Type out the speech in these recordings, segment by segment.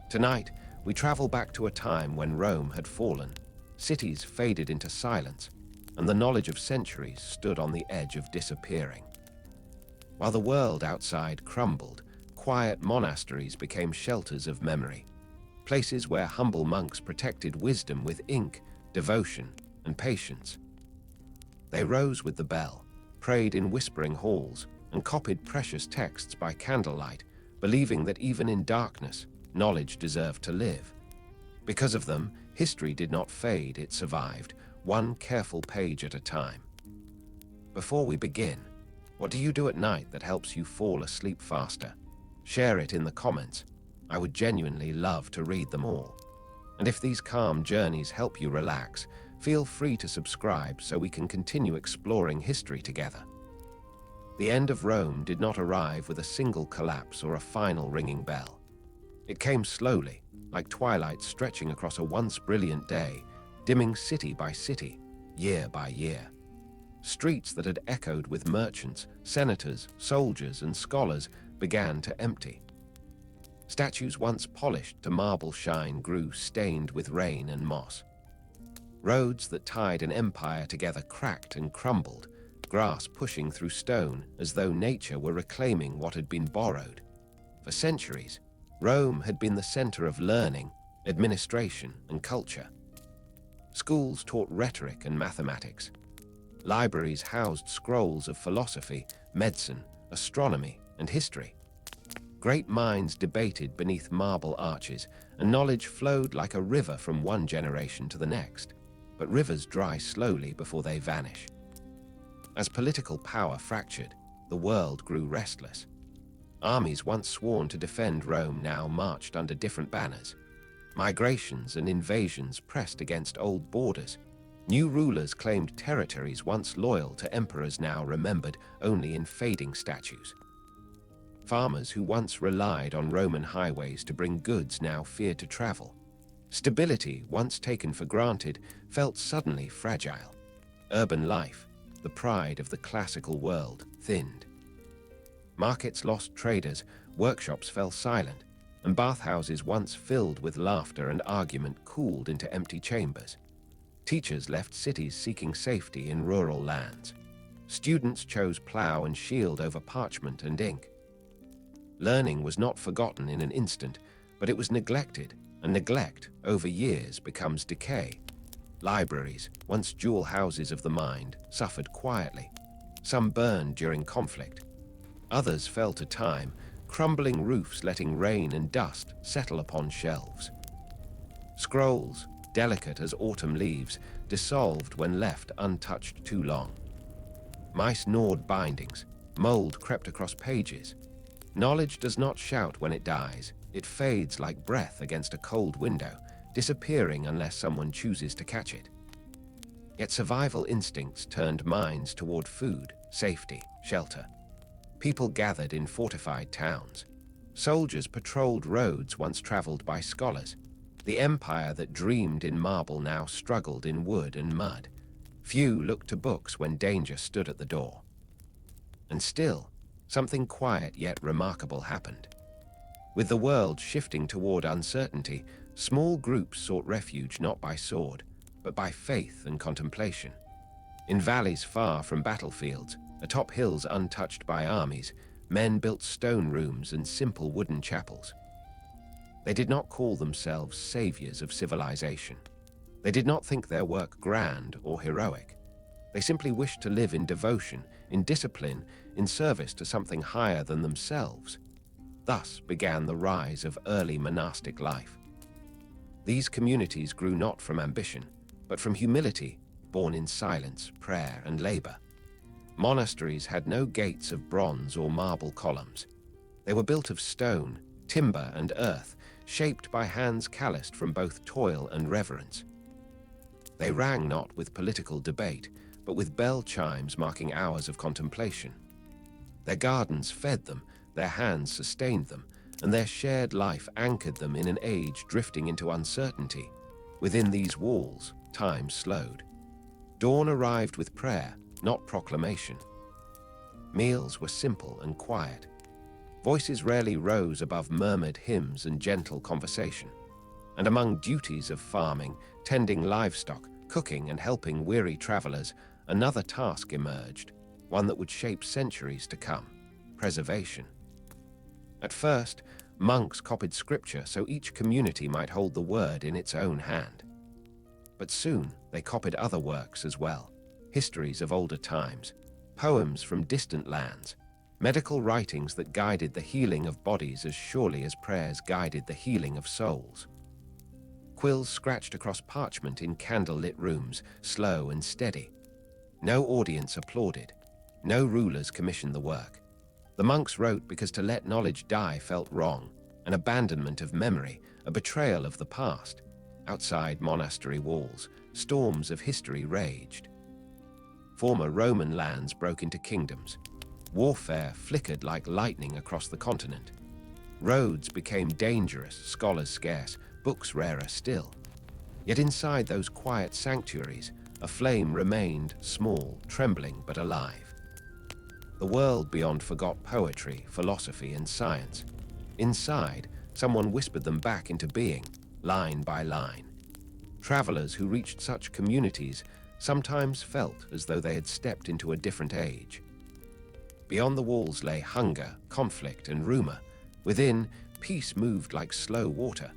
Tonight, we travel back to a time when Rome had fallen, cities faded into silence, and the knowledge of centuries stood on the edge of disappearing. While the world outside crumbled, quiet monasteries became shelters of memory, places where humble monks protected wisdom with ink, devotion, and patience. They rose with the bell, prayed in whispering halls, and copied precious texts by candlelight, believing that even in darkness, knowledge deserved to live. Because of them, history did not fade, it survived, one careful page at a time. Before we begin, what do you do at night that helps you fall asleep faster? Share it in the comments. I would genuinely love to read them all. And if these calm journeys help you relax, feel free to subscribe so we can continue exploring history together. The end of Rome did not arrive with a single collapse or a final ringing bell. It came slowly, like twilight stretching across a once brilliant day, dimming city by city, year by year. Streets that had echoed with merchants, senators, soldiers, and scholars began to empty. Statues once polished to marble shine grew stained with rain and moss. Roads that tied an empire together cracked and crumbled, grass pushing through stone as though nature were reclaiming what had been borrowed. For centuries, Rome had been the center of learning, administration, and culture. Schools taught rhetoric and mathematics. Libraries housed scrolls of philosophy, medicine, astronomy, and history. Great minds debated beneath marble arches, and knowledge flowed like a river from one generation to the next. But rivers dry slowly before they vanish. As political power fractured, the world grew restless. Armies once sworn to defend Rome now marched under different banners. Migrations and invasions pressed against old borders. New rulers claimed territories once loyal to emperors now remembered only in fading statues. Farmers who once relied on Roman highways to bring goods now feared to travel. Stability, once taken for granted, felt suddenly fragile. Urban life, the pride of the classical world, thinned. Markets lost traders, workshops fell silent, and bathhouses once filled with laughter and argument cooled into empty chambers. Teachers left cities seeking safety in rural lands. Students chose plow and shield over parchment and ink. Learning was not forgotten in an instant, but it was neglected, and neglect, over years, becomes decay. Libraries, once jewel houses of the mind, suffered quietly. Some burned during conflict. Others fell to time, crumbling roofs letting rain and dust settle upon shelves. Scrolls, delicate as autumn leaves, dissolved when left untouched too long. Mice gnawed bindings, mold crept across pages. Knowledge does not shout when it dies. It fades like breath against a cold window, disappearing unless someone chooses to catch it. Yet survival instincts turned minds toward food, safety, shelter. People gathered in fortified towns. Soldiers patrolled roads once traveled by scholars. The empire that dreamed in marble now struggled in wood and mud. Few looked to books when danger stood at the door. And still, something quiet yet remarkable happened. With the world shifting toward uncertainty, small groups sought refuge not by sword, but by faith and contemplation. In valleys far from battlefields, atop hills untouched by armies, men built stone rooms and simple wooden chapels. They did not call themselves saviors of civilization. They did not think their work grand or heroic. They simply wished to live in devotion, in discipline, in service to something higher than themselves. Thus began the rise of early monastic life. These communities grew not from ambition, but from humility, born in silence, prayer, and labor. Monasteries had no gates of bronze or marble columns. They were built of stone, timber, and earth, shaped by hands calloused from both toil and reverence. They rang not with political debate, but with bell chimes marking hours of contemplation. Their gardens fed them, their hands sustained them, and their shared life anchored them in an age drifting into uncertainty. Within these walls, time slowed. Dawn arrived with prayer, not proclamation. Meals were simple and quiet. Voices rarely rose above murmured hymns and gentle conversation. And among duties of farming, tending livestock, cooking and helping weary travelers, another task emerged, one that would shape centuries to come: preservation. At first, monks copied scripture so each community might hold the word in its own hand. But soon they copied other works as well: histories of older times, poems from distant lands, medical writings that guided the healing of bodies as surely as prayers guided the healing of souls. Quills scratched across parchment in candle-lit rooms, slow and steady. No audience applauded. No rulers commissioned the work. The monks wrote because to let knowledge die felt wrong, an abandonment of memory, a betrayal of the past. Outside monastery walls, storms of history raged. Former Roman lands broke into kingdoms. Warfare flickered like lightning across the continent. Roads became dangerous, scholars scarce, books rarer still. Yet inside those quiet sanctuaries, a flame remained, small, trembling but alive. The world beyond forgot poetry, philosophy and science. Inside, someone whispered them back into being, line by line. Travelers who reached such communities sometimes felt as though they had stepped into a different age. Beyond the walls lay hunger, conflict and rumor. Within, peace moved like slow water.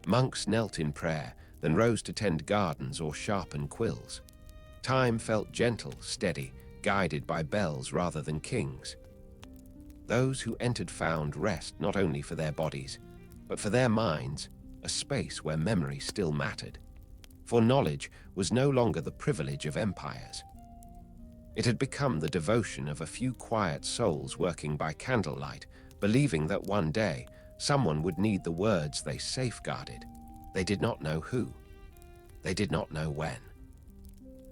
Monks knelt in prayer, then rose to tend gardens or sharpen quills. Time felt gentle, steady, guided by bells rather than kings. Those who entered found rest not only for their bodies, but for their minds, a space where memory still mattered. For knowledge was no longer the privilege of empires. It had become the devotion of a few quiet souls working by candlelight, believing that one day someone would need the words they safeguarded. They did not know who. They did not know when.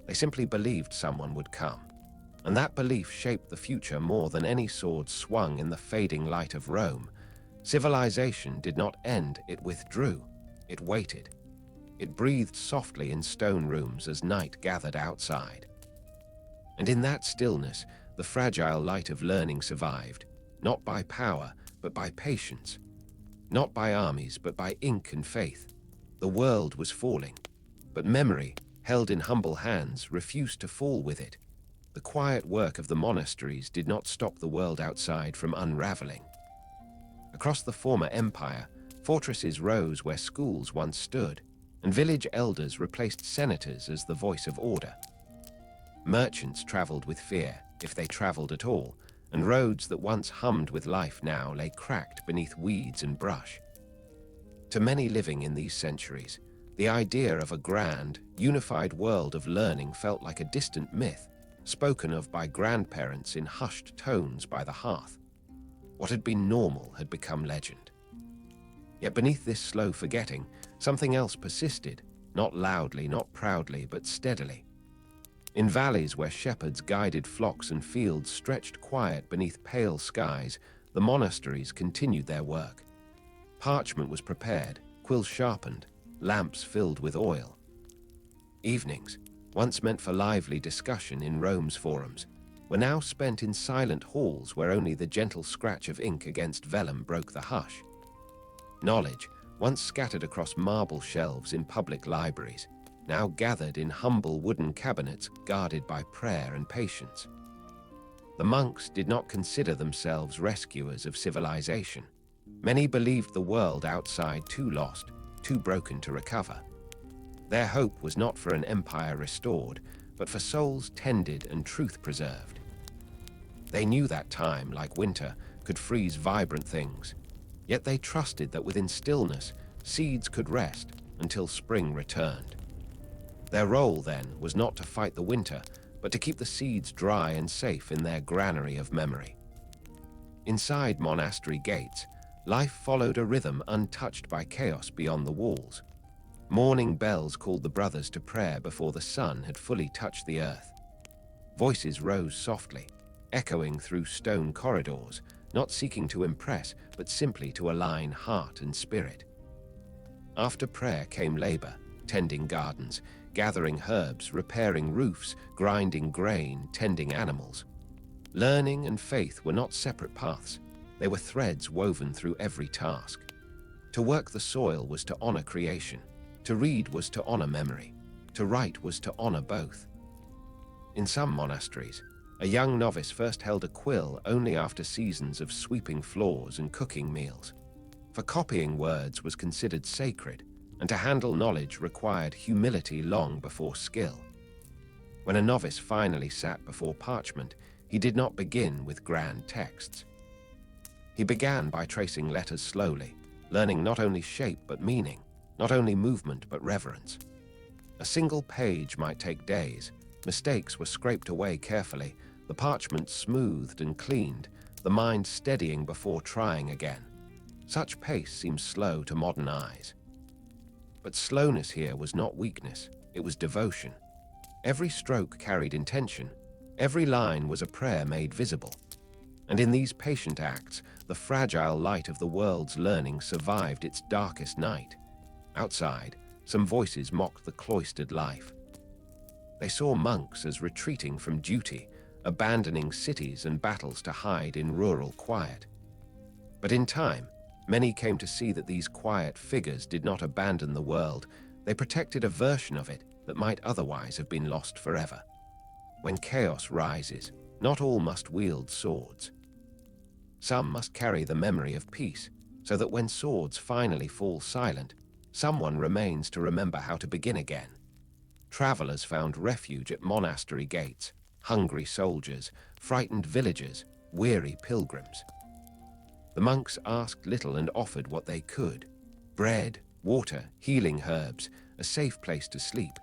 They simply believed someone would come. And that belief shaped the future more than any sword swung in the fading light of Rome. Civilization did not end, it withdrew. It waited. It breathed softly in stone rooms as night gathered outside. And in that stillness, the fragile light of learning survived, not by power, but by patience. Not by armies, but by ink and faith. The world was falling, but memory, held in humble hands, refused to fall with it. The quiet work of the monasteries did not stop the world outside from unraveling. Across the former empire, fortresses rose where schools once stood, and village elders replaced senators as the voice of order. Merchants traveled with fear, if they traveled at all, and roads that once hummed with life now lay cracked beneath weeds and brush. To many living in these centuries, the idea of a grand, unified world of learning felt like a distant myth, spoken of by grandparents in hushed tones by the hearth. What had been normal had become legend. Yet beneath this slow forgetting, something else persisted, not loudly, not proudly, but steadily. In valleys where shepherds guided flocks and fields stretched quiet beneath pale skies, the monasteries continued their work. Parchment was prepared, quills sharpened, lamps filled with oil. Evenings, once meant for lively discussion in Rome's forums, were now spent in silent halls where only the gentle scratch of ink against vellum broke the hush. Knowledge, once scattered across marble shelves in public libraries, now gathered in humble wooden cabinets guarded by prayer and patience. The monks did not consider themselves rescuers of civilization. Many believed the world outside too lost, too broken to recover. Their hope was not for an empire restored, but for souls tended and truth preserved. They knew that time, like winter, could freeze vibrant things, yet they trusted that within stillness, seeds could rest until spring returned. Their role, then, was not to fight the winter, but to keep the seeds dry and safe in their granary of memory. Inside monastery gates, life followed a rhythm untouched by chaos beyond the walls. Morning bells called the brothers to prayer before the sun had fully touched the earth. Voices rose softly, echoing through stone corridors, not seeking to impress, but simply to align heart and spirit. After prayer came labor, tending gardens, gathering herbs, repairing roofs, grinding grain, tending animals. Learning and faith were not separate paths. They were threads woven through every task. To work the soil was to honor creation. To read was to honor memory. To write was to honor both. In some monasteries, a young novice first held a quill only after seasons of sweeping floors and cooking meals. For copying words was considered sacred, and to handle knowledge required humility long before skill. When a novice finally sat before parchment, he did not begin with grand texts. He began by tracing letters slowly, learning not only shape but meaning, not only movement but reverence. A single page might take days. Mistakes were scraped away carefully, the parchment smoothed and cleaned, the mind steadying before trying again. Such pace seems slow to modern eyes. But slowness here was not weakness, it was devotion. Every stroke carried intention, every line was a prayer made visible. And in these patient acts, the fragile light of the world's learning survived its darkest night. Outside, some voices mocked the cloistered life. They saw monks as retreating from duty, abandoning cities and battles to hide in rural quiet. But in time, many came to see that these quiet figures did not abandon the world, they protected a version of it that might otherwise have been lost forever. When chaos rises, not all must wield swords. Some must carry the memory of peace, so that when swords finally fall silent, someone remains to remember how to begin again. Travelers found refuge at monastery gates, hungry soldiers, frightened villagers, weary pilgrims. The monks asked little and offered what they could: bread, water, healing herbs, a safe place to sleep.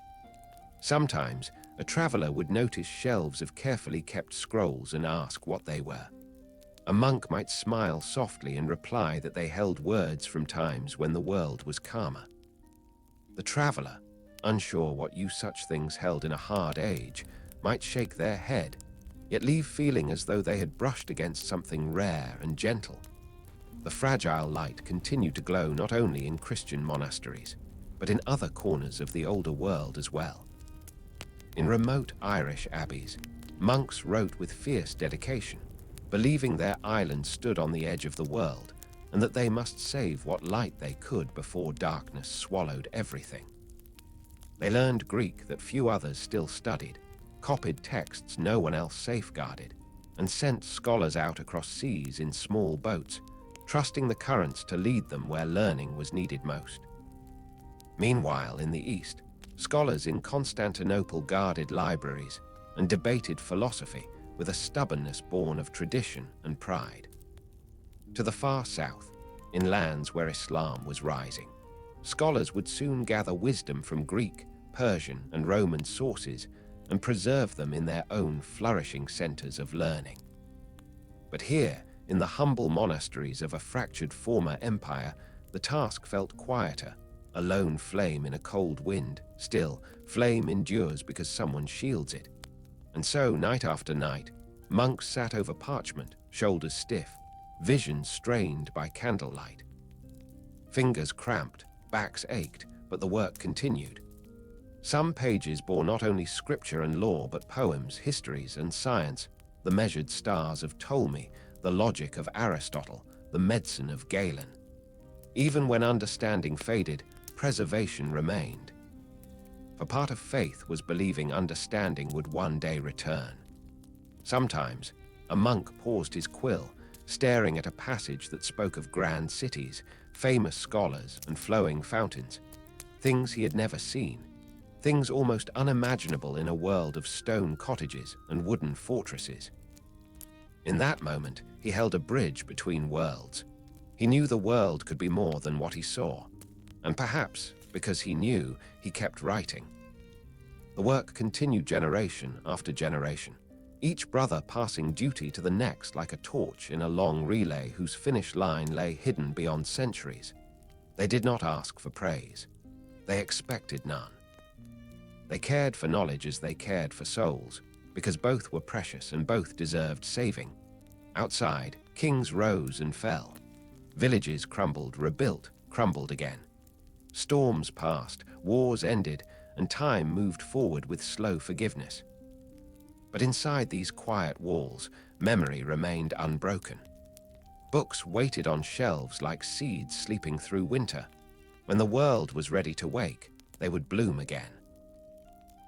Sometimes, a traveler would notice shelves of carefully kept scrolls and ask what they were. A monk might smile softly and reply that they held words from times when the world was calmer. The traveler, unsure what use such things held in a hard age, might shake their head, yet leave feeling as though they had brushed against something rare and gentle. The fragile light continued to glow not only in Christian monasteries, but in other corners of the older world as well. In remote Irish abbeys, monks wrote with fierce dedication, believing their island stood on the edge of the world and that they must save what light they could before darkness swallowed everything. They learned Greek that few others still studied, copied texts no one else safeguarded, and sent scholars out across seas in small boats, trusting the currents to lead them where learning was needed most. Meanwhile, in the East, scholars in Constantinople guarded libraries and debated philosophy with a stubbornness born of tradition and pride. To the far south, in lands where Islam was rising, scholars would soon gather wisdom from Greek, Persian, and Roman sources and preserve them in their own flourishing centers of learning. But here, in the humble monasteries of a fractured former empire, the task felt quieter, a lone flame in a cold wind. Still, flame endures because someone shields it. And so, night after night, monks sat over parchment, shoulders stiff, visions strained by candlelight. Fingers cramped, backs ached, but the work continued. Some pages bore not only scripture and law, but poems, histories, and science, the measured stars of Ptolemy, the logic of Aristotle, the medicine of Galen. Even when understanding faded, preservation remained. For part of faith was believing understanding would one day return. Sometimes, a monk paused his quill, staring at a passage that spoke of grand cities, famous scholars, and flowing fountains, things he had never seen, things almost unimaginable in a world of stone cottages and wooden fortresses. In that moment, he held a bridge between worlds. He knew the world could be more than what he saw, and perhaps, because he knew, he kept writing. The work continued generation after generation, each brother passing duty to the next like a torch in a long relay whose finish line lay hidden beyond centuries. They did not ask for praise. They expected none. They cared for knowledge as they cared for souls, because both were precious and both deserved saving. Outside, kings rose and fell. Villages crumbled, rebuilt, crumbled again. Storms passed, wars ended, and time moved forward with slow forgiveness. But inside these quiet walls, memory remained unbroken. Books waited on shelves like seeds sleeping through winter. When the world was ready to wake, they would bloom again.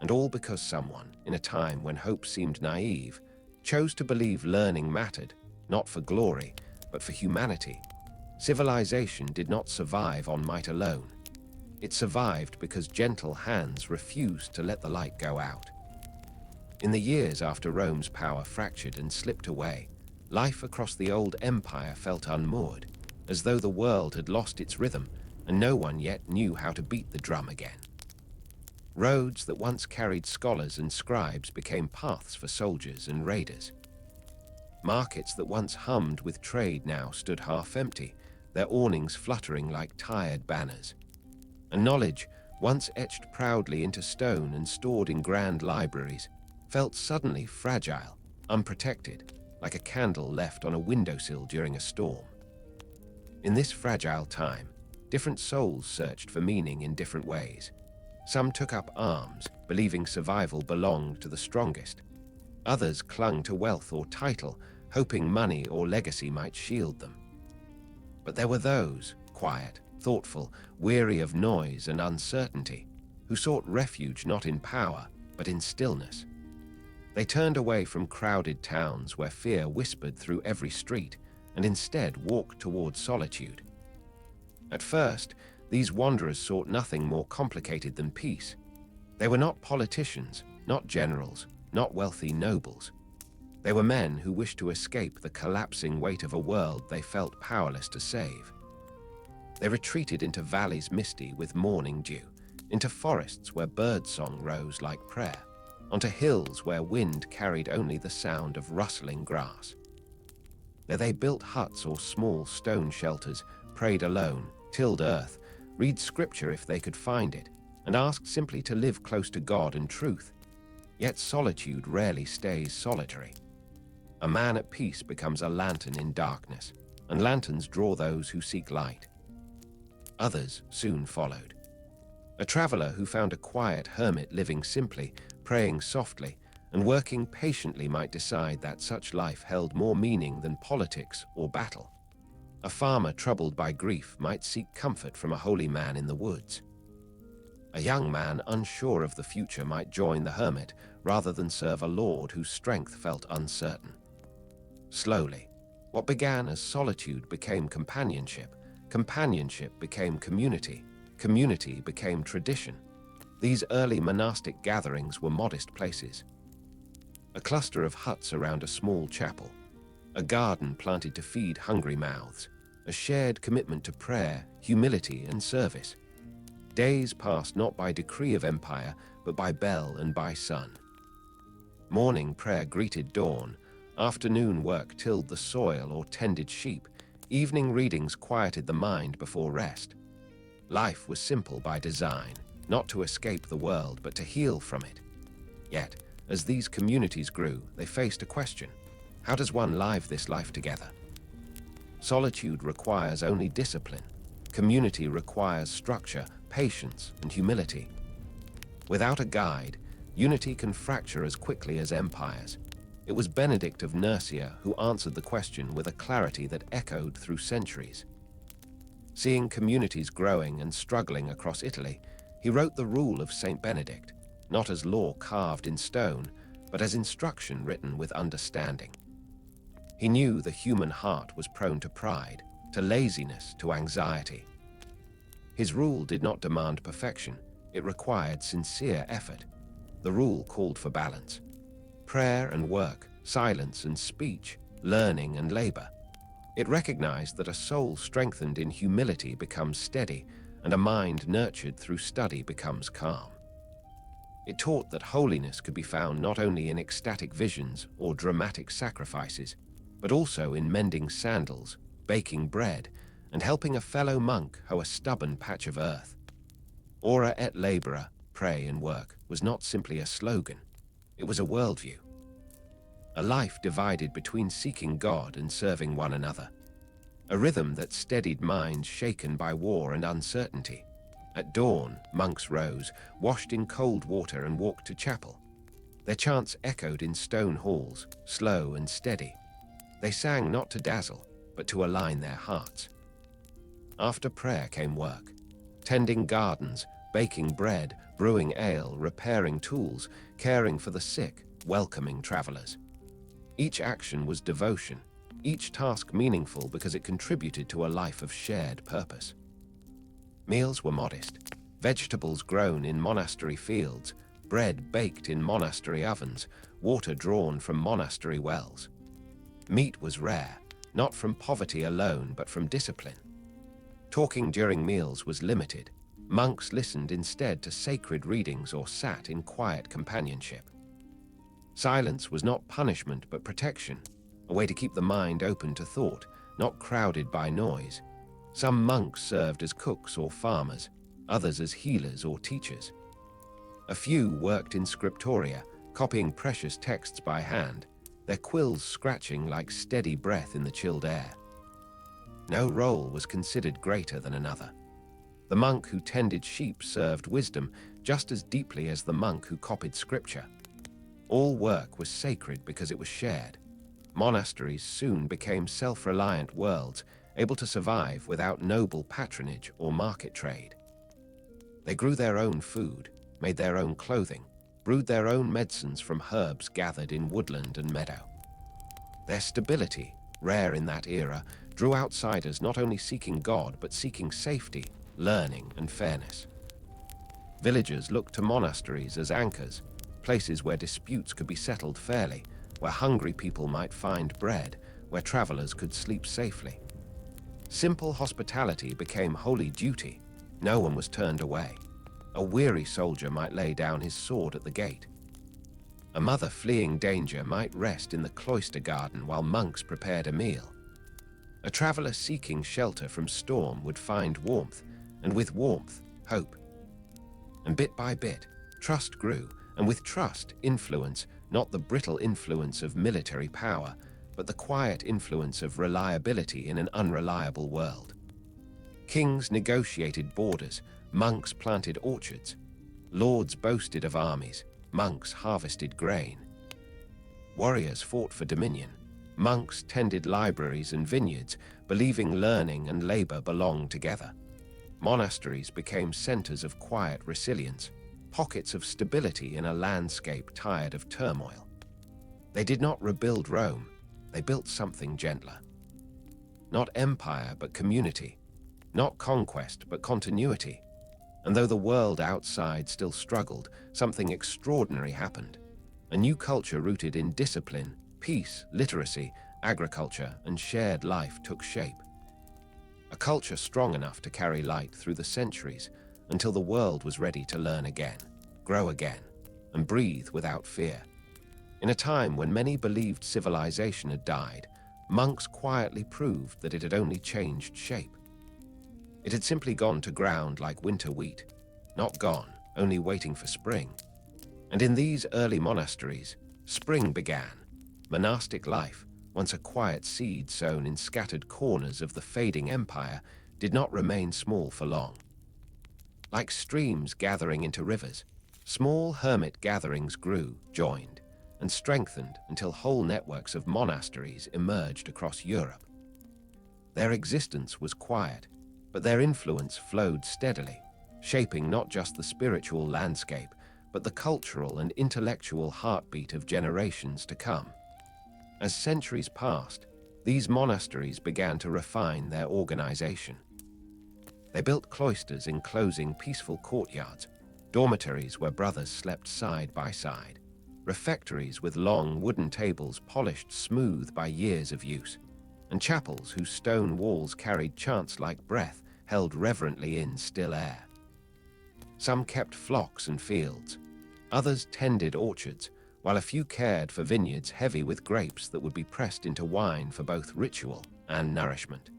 And all because someone, in a time when hope seemed naive, chose to believe learning mattered, not for glory, but for humanity. Civilization did not survive on might alone. It survived because gentle hands refused to let the light go out. In the years after Rome's power fractured and slipped away, life across the old empire felt unmoored, as though the world had lost its rhythm and no one yet knew how to beat the drum again. Roads that once carried scholars and scribes became paths for soldiers and raiders. Markets that once hummed with trade now stood half empty, their awnings fluttering like tired banners. And knowledge, once etched proudly into stone and stored in grand libraries, felt suddenly fragile, unprotected, like a candle left on a windowsill during a storm. In this fragile time, different souls searched for meaning in different ways. Some took up arms, believing survival belonged to the strongest. Others clung to wealth or title, hoping money or legacy might shield them. But there were those, quiet, thoughtful, weary of noise and uncertainty, who sought refuge not in power, but in stillness. They turned away from crowded towns where fear whispered through every street, and instead walked toward solitude. At first, these wanderers sought nothing more complicated than peace. They were not politicians, not generals, not wealthy nobles. They were men who wished to escape the collapsing weight of a world they felt powerless to save. They retreated into valleys misty with morning dew, into forests where birdsong rose like prayer, onto hills where wind carried only the sound of rustling grass. There they built huts or small stone shelters, prayed alone, tilled earth, read scripture if they could find it, and asked simply to live close to God and truth. Yet solitude rarely stays solitary. A man at peace becomes a lantern in darkness, and lanterns draw those who seek light. Others soon followed. A traveler who found a quiet hermit living simply, praying softly, and working patiently might decide that such life held more meaning than politics or battle. A farmer troubled by grief might seek comfort from a holy man in the woods. A young man unsure of the future might join the hermit rather than serve a lord whose strength felt uncertain. Slowly, what began as solitude became companionship, companionship became community, community became tradition. These early monastic gatherings were modest places. A cluster of huts around a small chapel, a garden planted to feed hungry mouths, a shared commitment to prayer, humility, and service. Days passed not by decree of empire, but by bell and by sun. Morning prayer greeted dawn, afternoon work tilled the soil or tended sheep, evening readings quieted the mind before rest. Life was simple by design, not to escape the world, but to heal from it. Yet, as these communities grew, they faced a question. How does one live this life together? Solitude requires only discipline. Community requires structure, patience, and humility. Without a guide, unity can fracture as quickly as empires. It was Benedict of Nursia who answered the question with a clarity that echoed through centuries. Seeing communities growing and struggling across Italy, he wrote the Rule of Saint Benedict, not as law carved in stone, but as instruction written with understanding. He knew the human heart was prone to pride, to laziness, to anxiety. His rule did not demand perfection, it required sincere effort. The rule called for balance. Prayer and work, silence and speech, learning and labor. It recognized that a soul strengthened in humility becomes steady, and a mind nurtured through study becomes calm. It taught that holiness could be found not only in ecstatic visions or dramatic sacrifices, but also in mending sandals, baking bread, and helping a fellow monk hoe a stubborn patch of earth. Ora et labora, pray and work, was not simply a slogan. It was a worldview. A life divided between seeking God and serving one another. A rhythm that steadied minds shaken by war and uncertainty. At dawn, monks rose, washed in cold water and walked to chapel. Their chants echoed in stone halls, slow and steady. They sang not to dazzle, but to align their hearts. After prayer came work, tending gardens, baking bread, brewing ale, repairing tools, caring for the sick, welcoming travelers. Each action was devotion, each task meaningful because it contributed to a life of shared purpose. Meals were modest, vegetables grown in monastery fields, bread baked in monastery ovens, water drawn from monastery wells. Meat was rare, not from poverty alone but from discipline. Talking during meals was limited. Monks listened instead to sacred readings or sat in quiet companionship. Silence was not punishment but protection, a way to keep the mind open to thought, not crowded by noise. Some monks served as cooks or farmers, others as healers or teachers. A few worked in scriptoria, copying precious texts by hand, their quills scratching like steady breath in the chilled air. No role was considered greater than another. The monk who tended sheep served wisdom just as deeply as the monk who copied scripture. All work was sacred because it was shared. Monasteries soon became self-reliant worlds, able to survive without noble patronage or market trade. They grew their own food, made their own clothing, brewed their own medicines from herbs gathered in woodland and meadow. Their stability, rare in that era, drew outsiders not only seeking God but seeking safety, learning, and fairness. Villagers looked to monasteries as anchors, places where disputes could be settled fairly, where hungry people might find bread, where travelers could sleep safely. Simple hospitality became holy duty. No one was turned away. A weary soldier might lay down his sword at the gate. A mother fleeing danger might rest in the cloister garden while monks prepared a meal. A traveler seeking shelter from storm would find warmth, and with warmth, hope. And bit by bit, trust grew, and with trust, influence, not the brittle influence of military power, but the quiet influence of reliability in an unreliable world. Kings negotiated borders, monks planted orchards. Lords boasted of armies, monks harvested grain. Warriors fought for dominion. Monks tended libraries and vineyards, believing learning and labor belonged together. Monasteries became centers of quiet resilience, pockets of stability in a landscape tired of turmoil. They did not rebuild Rome, they built something gentler. Not empire, but community. Not conquest, but continuity. And though the world outside still struggled, something extraordinary happened. A new culture rooted in discipline, peace, literacy, agriculture, and shared life took shape. A culture strong enough to carry light through the centuries until the world was ready to learn again, grow again, and breathe without fear. In a time when many believed civilization had died, monks quietly proved that it had only changed shape. It had simply gone to ground like winter wheat, not gone, only waiting for spring. And in these early monasteries, spring began. Monastic life, once a quiet seed sown in scattered corners of the fading empire, did not remain small for long. Like streams gathering into rivers, small hermit gatherings grew, joined, and strengthened until whole networks of monasteries emerged across Europe. Their existence was quiet, but their influence flowed steadily, shaping not just the spiritual landscape, but the cultural and intellectual heartbeat of generations to come. As centuries passed, these monasteries began to refine their organization. They built cloisters enclosing peaceful courtyards, dormitories where brothers slept side by side, refectories with long wooden tables polished smooth by years of use, and chapels whose stone walls carried chants like breath held reverently in still air. Some kept flocks and fields, others tended orchards, while a few cared for vineyards heavy with grapes that would be pressed into wine for both ritual and nourishment.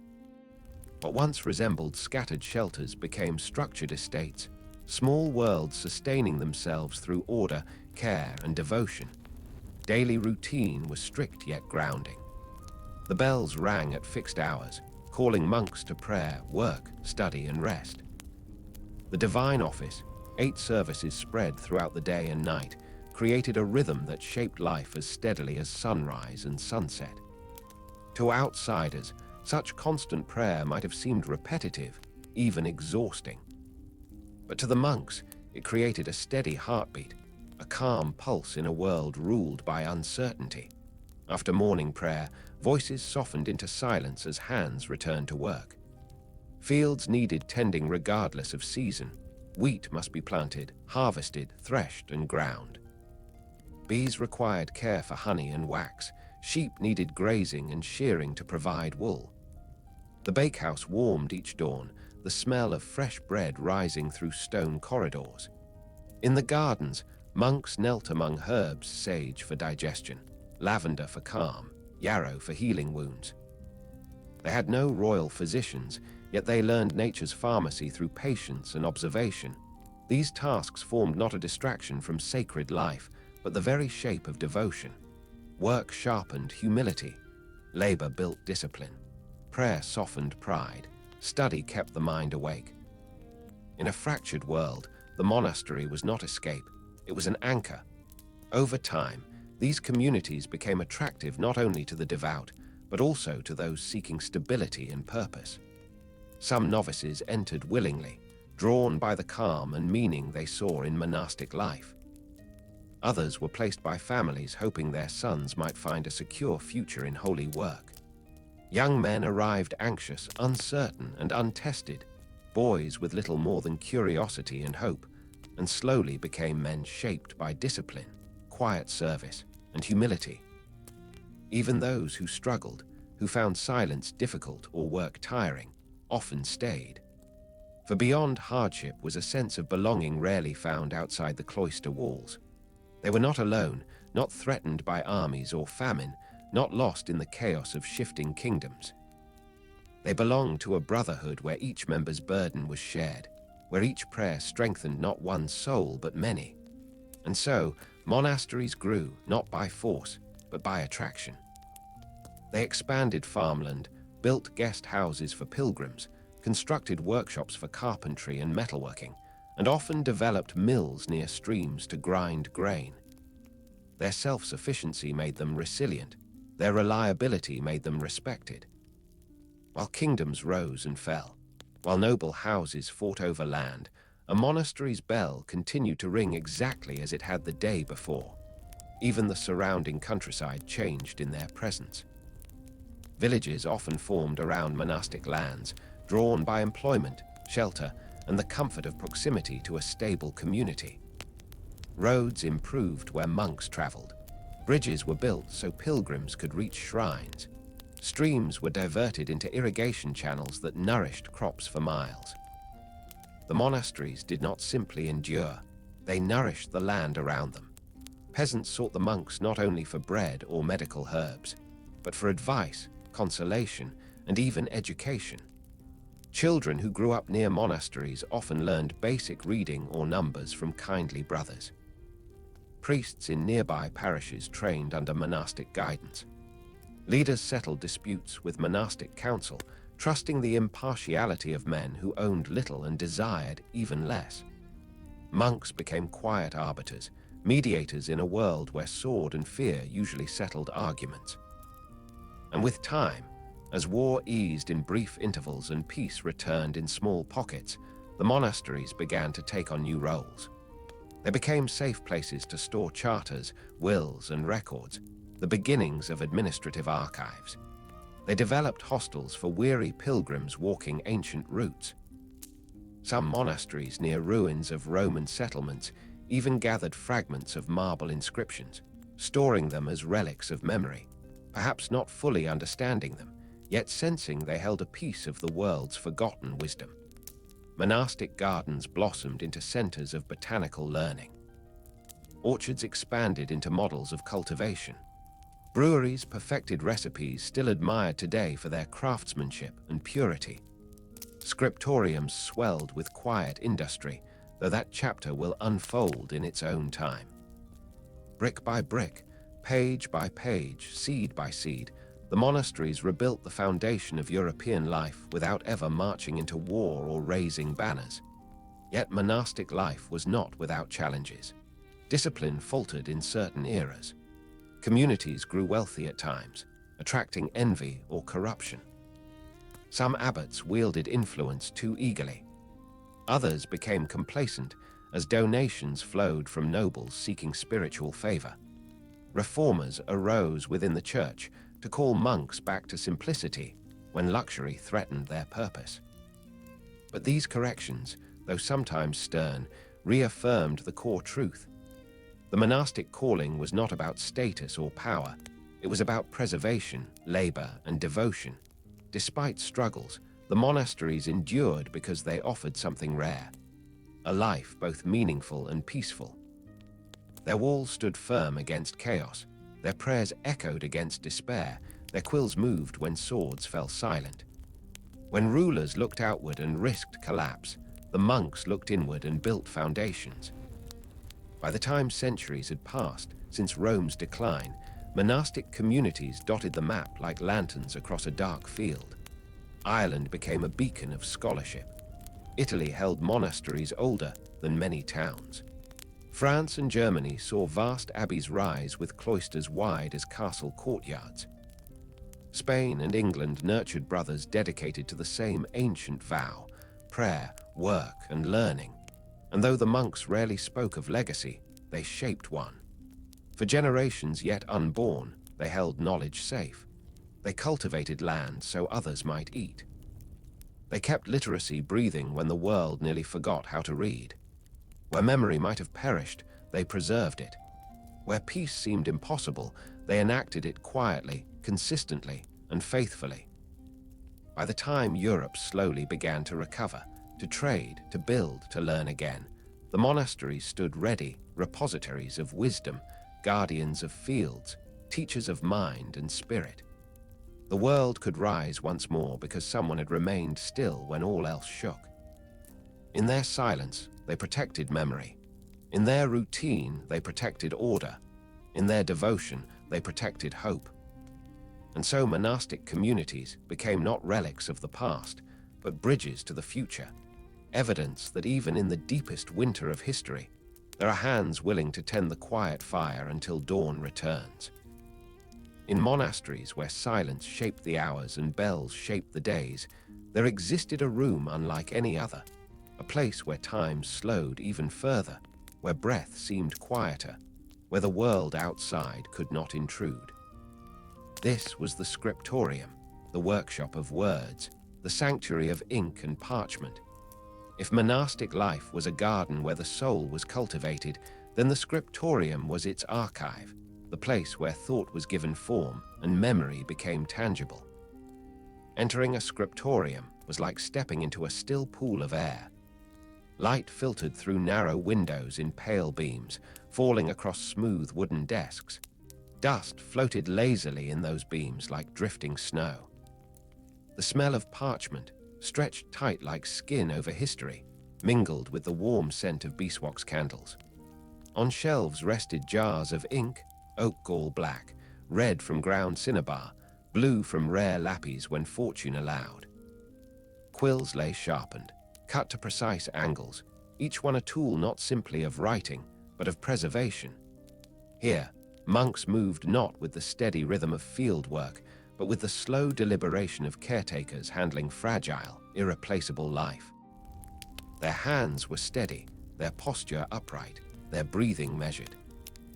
What once resembled scattered shelters became structured estates, small worlds sustaining themselves through order, care, and devotion. Daily routine was strict yet grounding. The bells rang at fixed hours, calling monks to prayer, work, study, and rest. The divine office, 8 services spread throughout the day and night, created a rhythm that shaped life as steadily as sunrise and sunset. To outsiders, Such constant prayer might have seemed repetitive, even exhausting. But to the monks, it created a steady heartbeat, a calm pulse in a world ruled by uncertainty. After morning prayer, voices softened into silence as hands returned to work. Fields needed tending regardless of season. Wheat must be planted, harvested, threshed, and ground. Bees required care for honey and wax. Sheep needed grazing and shearing to provide wool. The bakehouse warmed each dawn, the smell of fresh bread rising through stone corridors. In the gardens, monks knelt among herbs, sage for digestion, lavender for calm, yarrow for healing wounds. They had no royal physicians, yet they learned nature's pharmacy through patience and observation. These tasks formed not a distraction from sacred life, but the very shape of devotion. Work sharpened humility. Labor built discipline. Prayer softened pride. Study kept the mind awake. In a fractured world, the monastery was not escape. It was an anchor. Over time, these communities became attractive not only to the devout, but also to those seeking stability and purpose. Some novices entered willingly, drawn by the calm and meaning they saw in monastic life. Others were placed by families hoping their sons might find a secure future in holy work. Young men arrived anxious, uncertain, and untested, boys with little more than curiosity and hope, and slowly became men shaped by discipline, quiet service, and humility. Even those who struggled, who found silence difficult or work tiring, often stayed. For beyond hardship was a sense of belonging rarely found outside the cloister walls. They were not alone, not threatened by armies or famine, not lost in the chaos of shifting kingdoms. They belonged to a brotherhood where each member's burden was shared, where each prayer strengthened not one soul but many. And so, monasteries grew not by force, but by attraction. They expanded farmland, built guest houses for pilgrims, constructed workshops for carpentry and metalworking, and often developed mills near streams to grind grain. Their self-sufficiency made them resilient. Their reliability made them respected. While kingdoms rose and fell, while noble houses fought over land, a monastery's bell continued to ring exactly as it had the day before. Even the surrounding countryside changed in their presence. Villages often formed around monastic lands, drawn by employment, shelter, and the comfort of proximity to a stable community. Roads improved where monks traveled. Bridges were built so pilgrims could reach shrines. Streams were diverted into irrigation channels that nourished crops for miles. The monasteries did not simply endure, they nourished the land around them. Peasants sought the monks not only for bread or medical herbs, but for advice, consolation, and even education. Children who grew up near monasteries often learned basic reading or numbers from kindly brothers. Priests in nearby parishes trained under monastic guidance. Leaders settled disputes with monastic council, trusting the impartiality of men who owned little and desired even less. Monks became quiet arbiters, mediators in a world where sword and fear usually settled arguments. And with time, as war eased in brief intervals and peace returned in small pockets, the monasteries began to take on new roles. They became safe places to store charters, wills, and records, the beginnings of administrative archives. They developed hostels for weary pilgrims walking ancient routes. Some monasteries near ruins of Roman settlements even gathered fragments of marble inscriptions, storing them as relics of memory, perhaps not fully understanding them, yet sensing they held a piece of the world's forgotten wisdom. Monastic gardens blossomed into centers of botanical learning. Orchards expanded into models of cultivation. Breweries perfected recipes still admired today for their craftsmanship and purity. Scriptoriums swelled with quiet industry, though that chapter will unfold in its own time. Brick by brick, page by page, seed by seed, the monasteries rebuilt the foundation of European life without ever marching into war or raising banners. Yet monastic life was not without challenges. Discipline faltered in certain eras. Communities grew wealthy at times, attracting envy or corruption. Some abbots wielded influence too eagerly. Others became complacent as donations flowed from nobles seeking spiritual favor. Reformers arose within the church to call monks back to simplicity when luxury threatened their purpose. But these corrections, though sometimes stern, reaffirmed the core truth. The monastic calling was not about status or power. It was about preservation, labor, and devotion. Despite struggles, the monasteries endured because they offered something rare, a life both meaningful and peaceful. Their walls stood firm against chaos, their prayers echoed against despair, their quills moved when swords fell silent. When rulers looked outward and risked collapse, the monks looked inward and built foundations. By the time centuries had passed since Rome's decline, monastic communities dotted the map like lanterns across a dark field. Ireland became a beacon of scholarship. Italy held monasteries older than many towns. France and Germany saw vast abbeys rise with cloisters wide as castle courtyards. Spain and England nurtured brothers dedicated to the same ancient vow: prayer, work, and learning. And though the monks rarely spoke of legacy, they shaped one. For generations yet unborn, they held knowledge safe. They cultivated land so others might eat. They kept literacy breathing when the world nearly forgot how to read. Where memory might have perished, they preserved it. Where peace seemed impossible, they enacted it quietly, consistently, and faithfully. By the time Europe slowly began to recover, to trade, to build, to learn again, the monasteries stood ready, repositories of wisdom, guardians of fields, teachers of mind and spirit. The world could rise once more because someone had remained still when all else shook. In their silence, they protected memory. In their routine, they protected order. In their devotion, they protected hope. And so monastic communities became not relics of the past, but bridges to the future, evidence that even in the deepest winter of history, there are hands willing to tend the quiet fire until dawn returns. In monasteries where silence shaped the hours and bells shaped the days, there existed a room unlike any other, a place where time slowed even further, where breath seemed quieter, where the world outside could not intrude. This was the scriptorium, the workshop of words, the sanctuary of ink and parchment. If monastic life was a garden where the soul was cultivated, then the scriptorium was its archive, the place where thought was given form and memory became tangible. Entering a scriptorium was like stepping into a still pool of air. Light filtered through narrow windows in pale beams, falling across smooth wooden desks. Dust floated lazily in those beams like drifting snow. The smell of parchment, stretched tight like skin over history, mingled with the warm scent of beeswax candles. On shelves rested jars of ink, oak gall black, red from ground cinnabar, blue from rare lapis when fortune allowed. Quills lay sharpened, cut to precise angles, each one a tool not simply of writing, but of preservation. Here, monks moved not with the steady rhythm of field work, but with the slow deliberation of caretakers handling fragile, irreplaceable life. Their hands were steady, their posture upright, their breathing measured.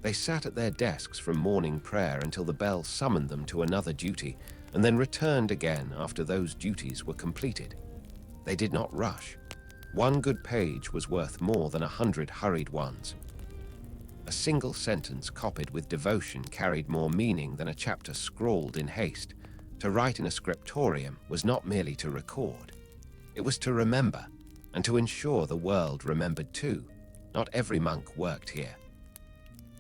They sat at their desks from morning prayer until the bell summoned them to another duty, and then returned again after those duties were completed. They did not rush. One good page was worth more than 100 hurried ones. A single sentence copied with devotion carried more meaning than a chapter scrawled in haste. To write in a scriptorium was not merely to record. It was to remember, and to ensure the world remembered too. Not every monk worked here.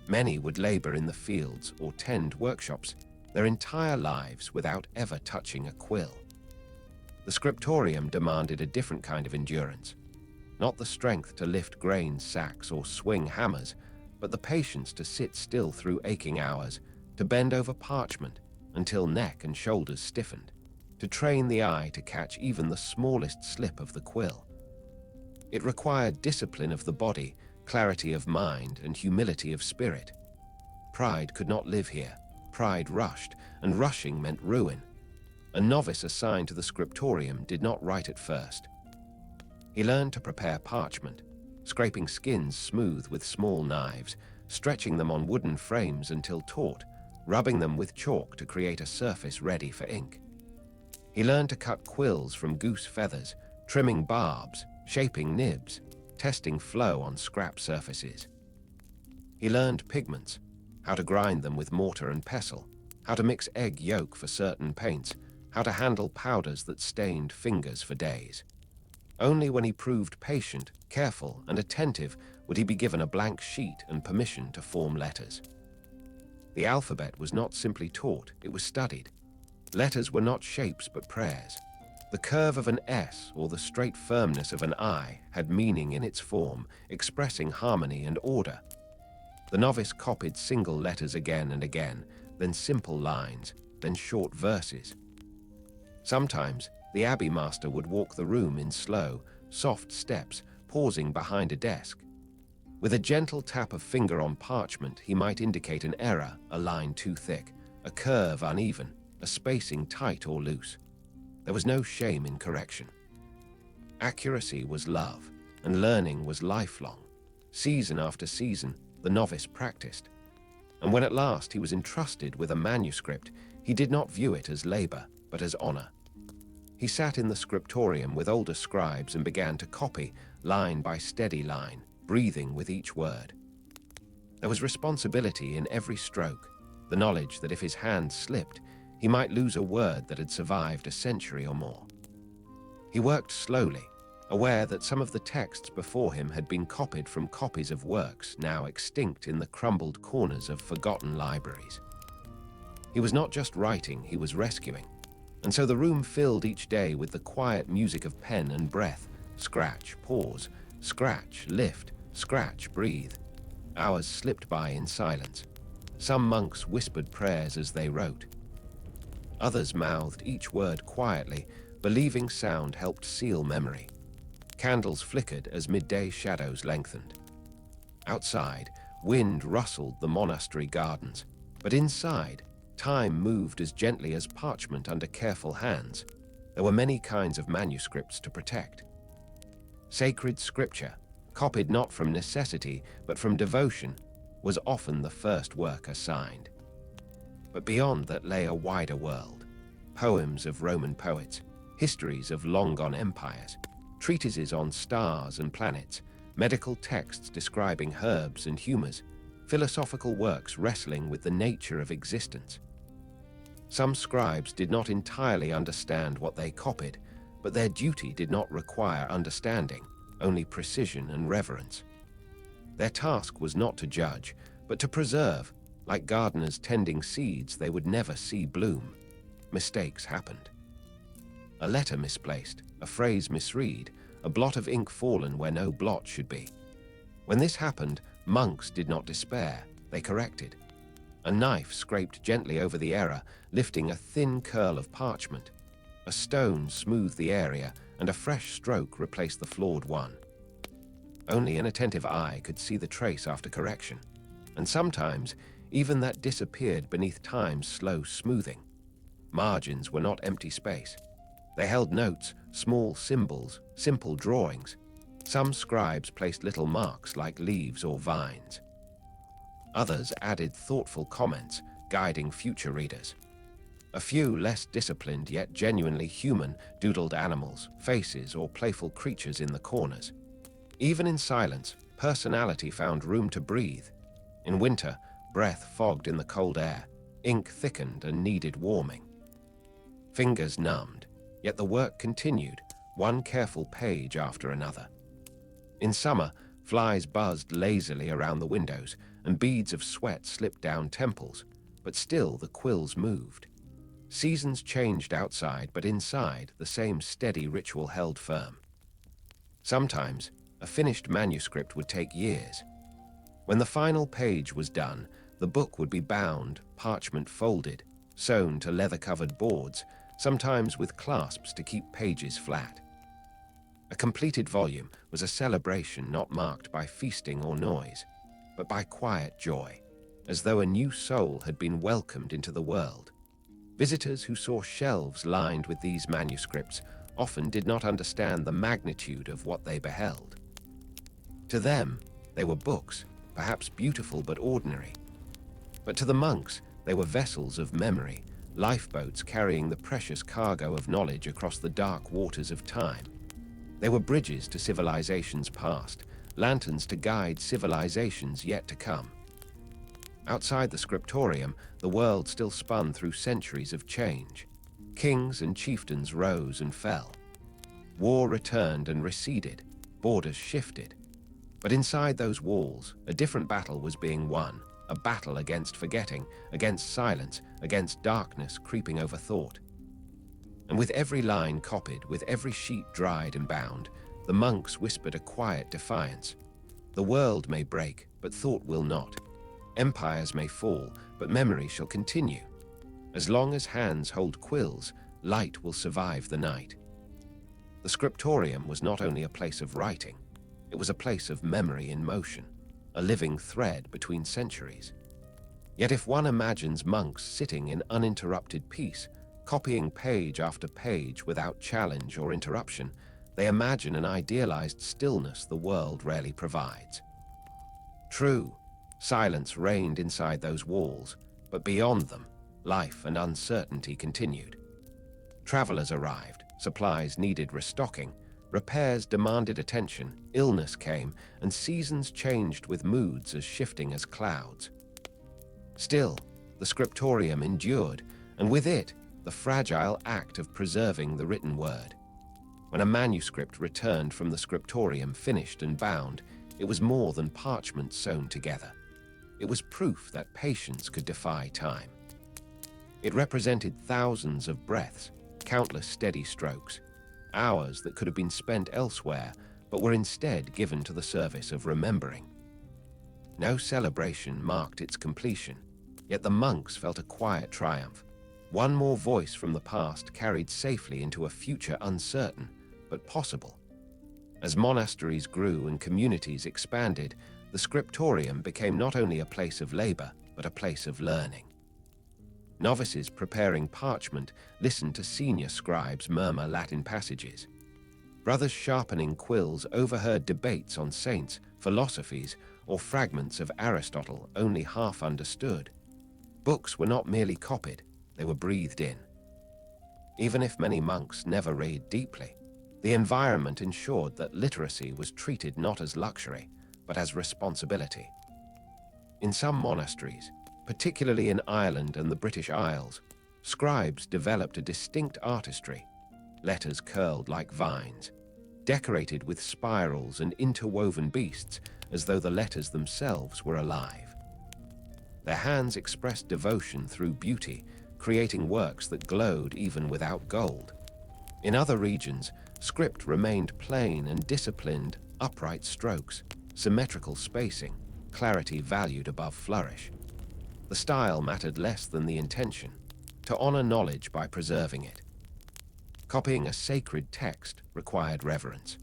Many would labor in the fields or tend workshops their entire lives without ever touching a quill. The scriptorium demanded a different kind of endurance, not the strength to lift grain sacks or swing hammers, but the patience to sit still through aching hours, to bend over parchment until neck and shoulders stiffened, to train the eye to catch even the smallest slip of the quill. It required discipline of the body, clarity of mind, and humility of spirit. Pride could not live here. Pride rushed, and rushing meant ruin. A novice assigned to the scriptorium did not write at first. He learned to prepare parchment, scraping skins smooth with small knives, stretching them on wooden frames until taut, rubbing them with chalk to create a surface ready for ink. He learned to cut quills from goose feathers, trimming barbs, shaping nibs, testing flow on scrap surfaces. He learned pigments, how to grind them with mortar and pestle, how to mix egg yolk for certain paints, how to handle powders that stained fingers for days. Only when he proved patient, careful, and attentive would he be given a blank sheet and permission to form letters. The alphabet was not simply taught, it was studied. Letters were not shapes but prayers. The curve of an S or the straight firmness of an I had meaning in its form, expressing harmony and order. The novice copied single letters again and again, then simple lines, then short verses. Sometimes, the abbey master would walk the room in slow, soft steps, pausing behind a desk. With a gentle tap of finger on parchment, he might indicate an error, a line too thick, a curve uneven, a spacing tight or loose. There was no shame in correction. Accuracy was love, and learning was lifelong. Season after season, the novice practiced. And when at last he was entrusted with a manuscript, he did not view it as labor, but as honor. He sat in the scriptorium with older scribes and began to copy, line by steady line, breathing with each word. There was responsibility in every stroke, the knowledge that if his hand slipped, he might lose a word that had survived a century or more. He worked slowly, aware that some of the texts before him had been copied from copies of works now extinct in the crumbled corners of forgotten libraries. He was not just writing, he was rescuing. And so the room filled each day with the quiet music of pen and breath, scratch, pause, scratch, lift, scratch, breathe. Hours slipped by in silence. Some monks whispered prayers as they wrote. Others mouthed each word quietly, believing sound helped seal memory. Candles flickered as midday shadows lengthened. Outside, wind rustled the monastery gardens, but inside, time moved as gently as parchment under careful hands. There were many kinds of manuscripts to protect. Sacred scripture, copied not from necessity but from devotion, was often the first work assigned. But beyond that lay a wider world. Poems of Roman poets, histories of long-gone empires, treatises on stars and planets, medical texts describing herbs and humors, philosophical works wrestling with the nature of existence. Some scribes did not entirely understand what they copied, but their duty did not require understanding, only precision and reverence. Their task was not to judge, but to preserve. Like gardeners tending seeds they would never see bloom. Mistakes happened. A letter misplaced, a phrase misread, a blot of ink fallen where no blot should be. When this happened, monks did not despair, they corrected. A knife scraped gently over the error, lifting a thin curl of parchment. A stone smoothed the area, and a fresh stroke replaced the flawed one. Only an attentive eye could see the trace after correction, and sometimes even that disappeared beneath time's slow smoothing. Margins were not empty space. They held notes, small symbols, simple drawings. Some scribes placed little marks like leaves or vines. Others added thoughtful comments, guiding future readers. A few, less disciplined yet genuinely human, doodled animals, faces, or playful creatures in the corners. Even in silence, personality found room to breathe. In winter, breath fogged in the cold air, ink thickened and needed warming. Fingers numbed, yet the work continued, one careful page after another. In summer, flies buzzed lazily around the windows, and beads of sweat slipped down temples, but still the quills moved. Seasons changed outside, but inside, the same steady ritual held firm. Sometimes, a finished manuscript would take years. When the final page was done, the book would be bound, parchment folded, sewn to leather-covered boards, sometimes with clasps to keep pages flat. A completed volume was a celebration not marked by feasting or noise, but by quiet joy, as though a new soul had been welcomed into the world. Visitors who saw shelves lined with these manuscripts often did not understand the magnitude of what they beheld. To them, they were books, perhaps beautiful but ordinary. But to the monks, they were vessels of memory, lifeboats carrying the precious cargo of knowledge across the dark waters of time. They were bridges to civilizations past, lanterns to guide civilizations yet to come. Outside the scriptorium, the world still spun through centuries of change. Kings and chieftains rose and fell. War returned and receded, borders shifted. But inside those walls, a different battle was being won, a battle against forgetting, against silence, against darkness creeping over thought. And with every line copied, with every sheet dried and bound, the monks whispered a quiet defiance. The world may break, but thought will not. Empires may fall, but memory shall continue. As long as hands hold quills, light will survive the night. The scriptorium was not only a place of writing, it was a place of memory in motion, a living thread between centuries. Yet if one imagines monks sitting in uninterrupted peace, copying page after page without challenge or interruption, they imagine an idealized stillness the world rarely provides. True, silence reigned inside those walls, but beyond them, life and uncertainty continued. Travelers arrived, supplies needed restocking, repairs demanded attention, illness came, and seasons changed with moods as shifting as clouds. Still, the scriptorium endured, and with it, the fragile act of preserving the written word. When a manuscript returned from the scriptorium finished and bound, it was more than parchment sewn together. It was proof that patience could defy time. It represented thousands of breaths, countless steady strokes, hours that could have been spent elsewhere, but were instead given to the service of remembering. No celebration marked its completion, yet the monks felt a quiet triumph. One more voice from the past carried safely into a future uncertain, but possible. As monasteries grew and communities expanded, the scriptorium became not only a place of labor, but a place of learning. Novices preparing parchment listened to senior scribes murmur Latin passages. Brothers sharpening quills overheard debates on saints, philosophies, or fragments of Aristotle only half understood. Books were not merely copied, they were breathed in. Even if many monks never read deeply, the environment ensured that literacy was treated not as luxury, but as responsibility. In some monasteries, particularly in Ireland and the British Isles, scribes developed a distinct artistry, letters curled like vines, decorated with spirals and interwoven beasts as though the letters themselves were alive. Their hands expressed devotion through beauty, creating works that glowed even without gold. In other regions, script remained plain and disciplined, upright strokes, symmetrical spacing, clarity valued above flourish. The style mattered less than the intention, to honor knowledge by preserving it. Copying a sacred text required reverence.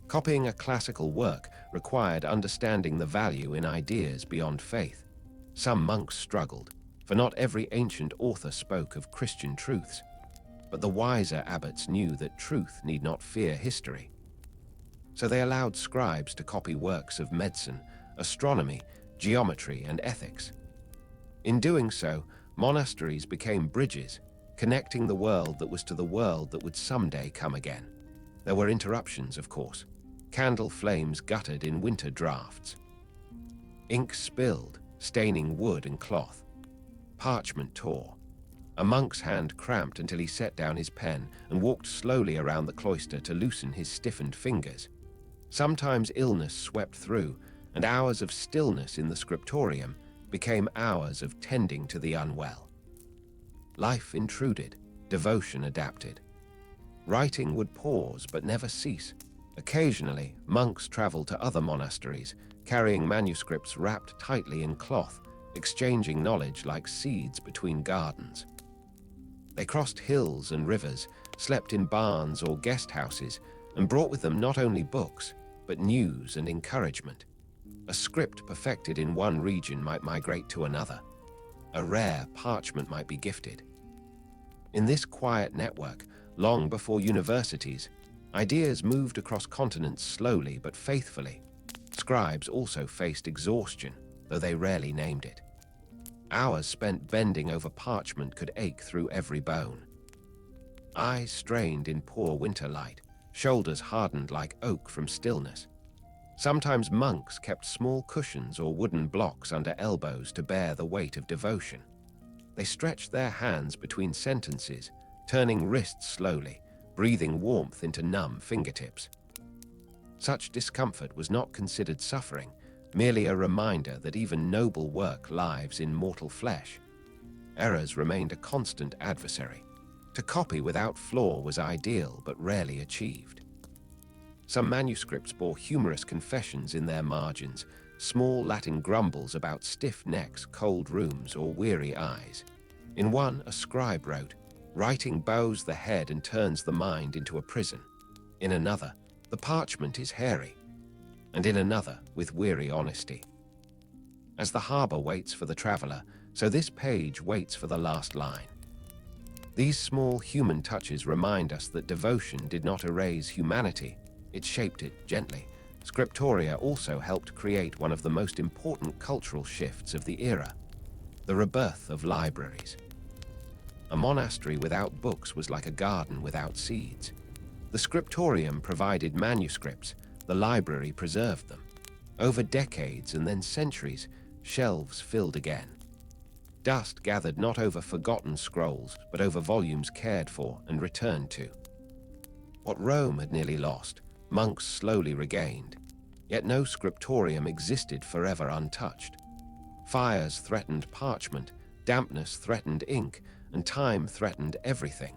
Copying a classical work required understanding the value in ideas beyond faith. Some monks struggled, for not every ancient author spoke of Christian truths, but the wiser abbots knew that truth need not fear history. So they allowed scribes to copy works of medicine, astronomy, geometry, and ethics. In doing so, monasteries became bridges, connecting the world that was to the world that would someday come again. There were interruptions, of course. Candle flames guttered in winter drafts. Ink spilled, staining wood and cloth. Parchment tore. A monk's hand cramped until he set down his pen and walked slowly around the cloister to loosen his stiffened fingers. Sometimes illness swept through, and hours of stillness in the scriptorium became hours of tending to the unwell. Life intruded, devotion adapted. Writing would pause but never cease. Occasionally, monks traveled to other monasteries, carrying manuscripts wrapped tightly in cloth, exchanging knowledge like seeds between gardens. They crossed hills and rivers, slept in barns or guest houses, and brought with them not only books, but news and encouragement. A script perfected in one region might migrate to another. A rare parchment might be gifted. In this quiet network, long before universities, ideas moved across continents slowly but faithfully. Scribes also faced exhaustion, though they rarely named it. Hours spent bending over parchment could ache through every bone. Eyes strained in poor winter light, shoulders hardened like oak from stillness. Sometimes monks kept small cushions or wooden blocks under elbows to bear the weight of devotion. They stretched their hands between sentences, turning wrists slowly, breathing warmth into numb fingertips. Such discomfort was not considered suffering, merely a reminder that even noble work lives in mortal flesh. Errors remained a constant adversary. To copy without flaw was ideal but rarely achieved. Some manuscripts bore humorous confessions in their margins, small Latin grumbles about stiff necks, cold rooms, or weary eyes. In one, a scribe wrote, "Writing bows the head and turns the mind into a prison." In another, "The parchment is hairy." And in another, with weary honesty, "As the harbor waits for the traveler, so this page waits for the last line." These small human touches remind us that devotion did not erase humanity, it shaped it gently. Scriptoria also helped create one of the most important cultural shifts of the era, the rebirth of libraries. A monastery without books was like a garden without seeds. The scriptorium provided manuscripts, the library preserved them. Over decades and then centuries, shelves filled again. Dust gathered not over forgotten scrolls, but over volumes cared for and returned to. What Rome had nearly lost, monks slowly regained. Yet no scriptorium existed forever untouched. Fires threatened parchment, dampness threatened ink, and time threatened everything.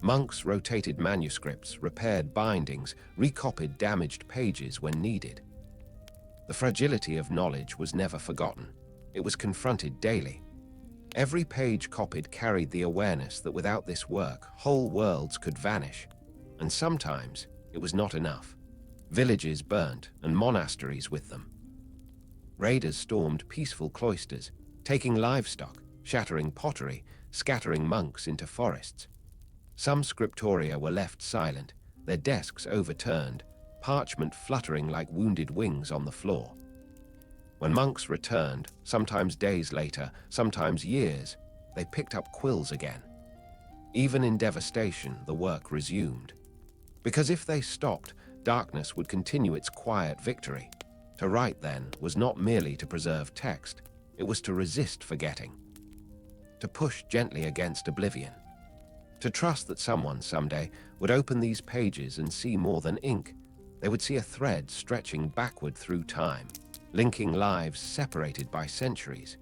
Monks rotated manuscripts, repaired bindings, recopied damaged pages when needed. The fragility of knowledge was never forgotten. It was confronted daily. Every page copied carried the awareness that without this work, whole worlds could vanish. And sometimes it was not enough. Villages burnt, and monasteries with them. Raiders stormed peaceful cloisters, taking livestock, shattering pottery, scattering monks into forests. Some scriptoria were left silent, their desks overturned, parchment fluttering like wounded wings on the floor. When monks returned, sometimes days later, sometimes years, they picked up quills again. Even in devastation, the work resumed. Because if they stopped, darkness would continue its quiet victory. To write, then, was not merely to preserve text, it was to resist forgetting. To push gently against oblivion. To trust that someone someday would open these pages and see more than ink. They would see a thread stretching backward through time, linking lives separated by centuries.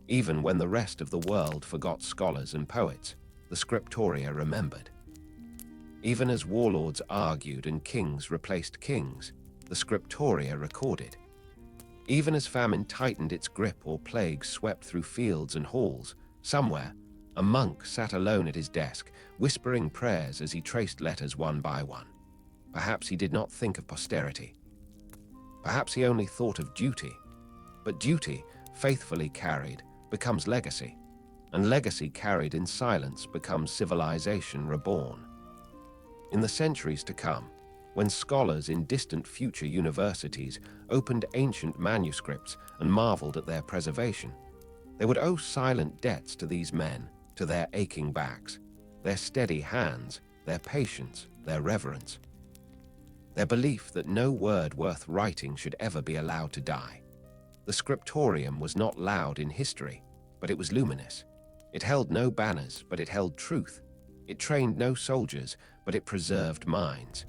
Even when the rest of the world forgot scholars and poets, the scriptoria remembered. Even as warlords argued and kings replaced kings, the scriptoria recorded. Even as famine tightened its grip or plague swept through fields and halls, somewhere, a monk sat alone at his desk, whispering prayers as he traced letters one by one. Perhaps he did not think of posterity. Perhaps he only thought of duty. But duty, faithfully carried, becomes legacy. And legacy carried in silence becomes civilization reborn. In the centuries to come, when scholars in distant future universities opened ancient manuscripts and marveled at their preservation, they would owe silent debts to these men, to their aching backs, their steady hands, their patience, their reverence. Their belief that no word worth writing should ever be allowed to die. The scriptorium was not loud in history, but it was luminous. It held no banners, but it held truth. It trained no soldiers, but it preserved minds.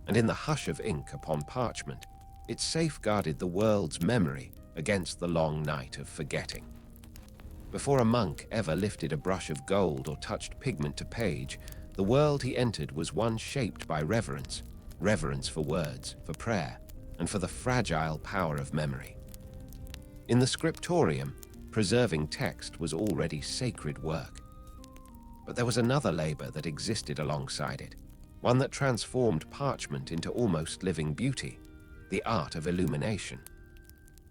And in the hush of ink upon parchment, it safeguarded the world's memory against the long night of forgetting. Before a monk ever lifted a brush of gold or touched pigment to page, the world he entered was one shaped by reverence. Reverence for words, for prayer, and for the fragile power of memory. In the scriptorium, preserving text was already sacred work. But there was another labor that existed alongside it, one that transformed parchment into almost living beauty, the art of illumination.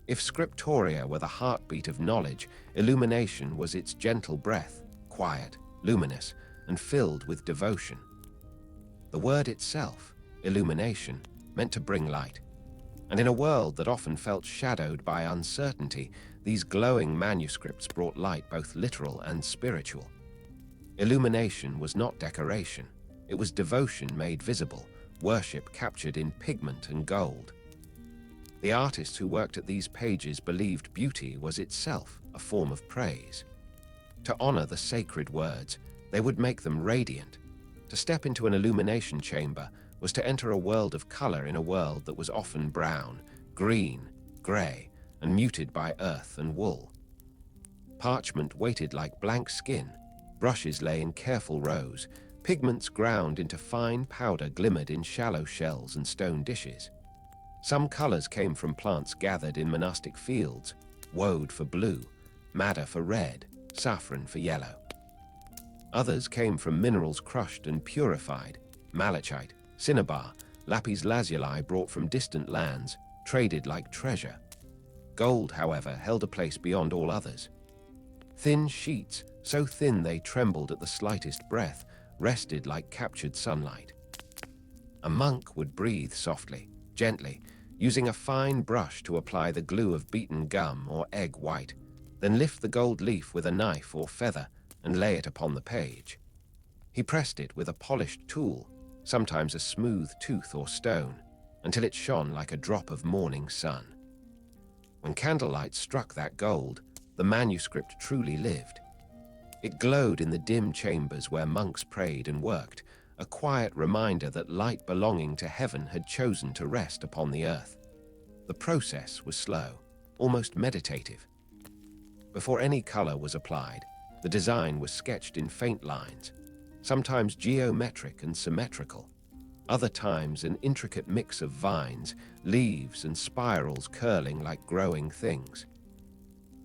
If scriptoria were the heartbeat of knowledge, illumination was its gentle breath, quiet, luminous, and filled with devotion. The word itself, illumination, meant to bring light. And in a world that often felt shadowed by uncertainty, these glowing manuscripts brought light both literal and spiritual. Illumination was not decoration. It was devotion made visible, worship captured in pigment and gold. The artists who worked at these pages believed beauty was itself a form of praise. To honor the sacred words, they would make them radiant. To step into an illumination chamber was to enter a world of color in a world that was often brown, green, gray, and muted by earth and wool. Parchment waited like blank skin, brushes lay in careful rows, pigments ground into fine powder glimmered in shallow shells and stone dishes. Some colors came from plants gathered in monastic fields, woad for blue, madder for red, saffron for yellow. Others came from minerals crushed and purified, malachite, cinnabar, lapis lazuli brought from distant lands, traded like treasure. Gold, however, held a place beyond all others. Thin sheets, so thin they trembled at the slightest breath, rested like captured sunlight. A monk would breathe softly, gently, using a fine brush to apply the glue of beaten gum or egg white, then lift the gold leaf with a knife or feather and lay it upon the page. He pressed it with a polished tool, sometimes a smooth tooth or stone, until it shone like a drop of morning sun. When candlelight struck that gold, the manuscript truly lived. It glowed in the dim chambers where monks prayed and worked, a quiet reminder that light belonging to heaven had chosen to rest upon the earth. The process was slow, almost meditative. Before any color was applied, the design was sketched in faint lines, sometimes geometric and symmetrical, other times an intricate mix of vines, leaves, and spirals curling like growing things.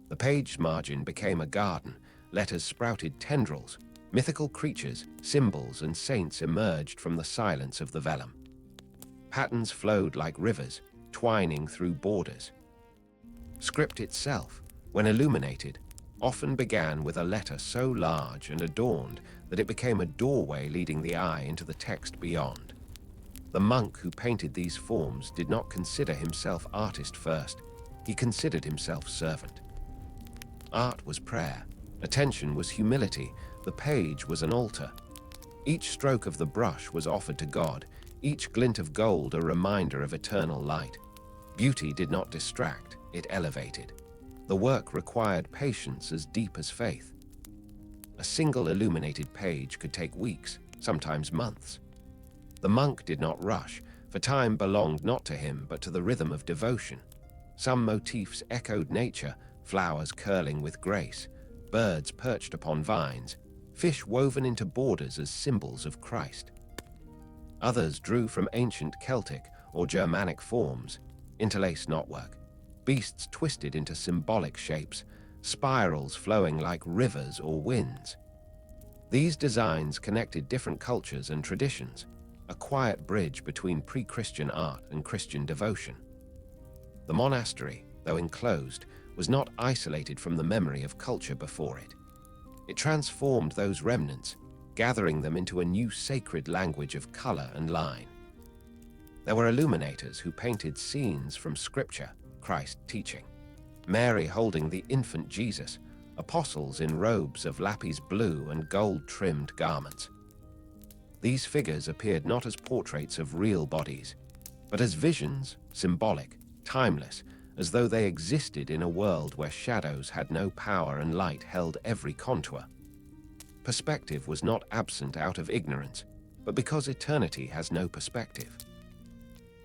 The page margin became a garden, letters sprouted tendrils, mythical creatures, symbols, and saints emerged from the silence of the vellum. Patterns flowed like rivers, twining through borders. Script itself, when illuminated, often began with a letter so large and adorned that it became a doorway leading the eye into the text beyond. The monk who painted these forms did not consider himself artist first, he considered himself servant. Art was prayer, attention was humility, the page was an altar. Each stroke of the brush was offered to God, each glint of gold a reminder of eternal light. Beauty did not distract, it elevated. The work required patience as deep as faith. A single illuminated page could take weeks, sometimes months. The monk did not rush, for time belonged not to him but to the rhythm of devotion. Some motifs echoed nature, flowers curling with grace, birds perched upon vines, fish woven into borders as symbols of Christ. Others drew from ancient Celtic or Germanic forms, interlaced knotwork, beasts twisted into symbolic shapes, spirals flowing like rivers or winds. These designs connected different cultures and traditions, a quiet bridge between pre-Christian art and Christian devotion. The monastery, though enclosed, was not isolated from the memory of culture before it. It transformed those remnants, gathering them into a new sacred language of color and line. There were illuminators who painted scenes from Scripture, Christ teaching, Mary holding the infant Jesus, apostles in robes of lapis blue and gold-trimmed garments. These figures appeared not as portraits of real bodies, but as visions, symbolic, timeless, as though they existed in a world where shadows had no power and light held every contour. Perspective was not absent out of ignorance, but because eternity has no perspective.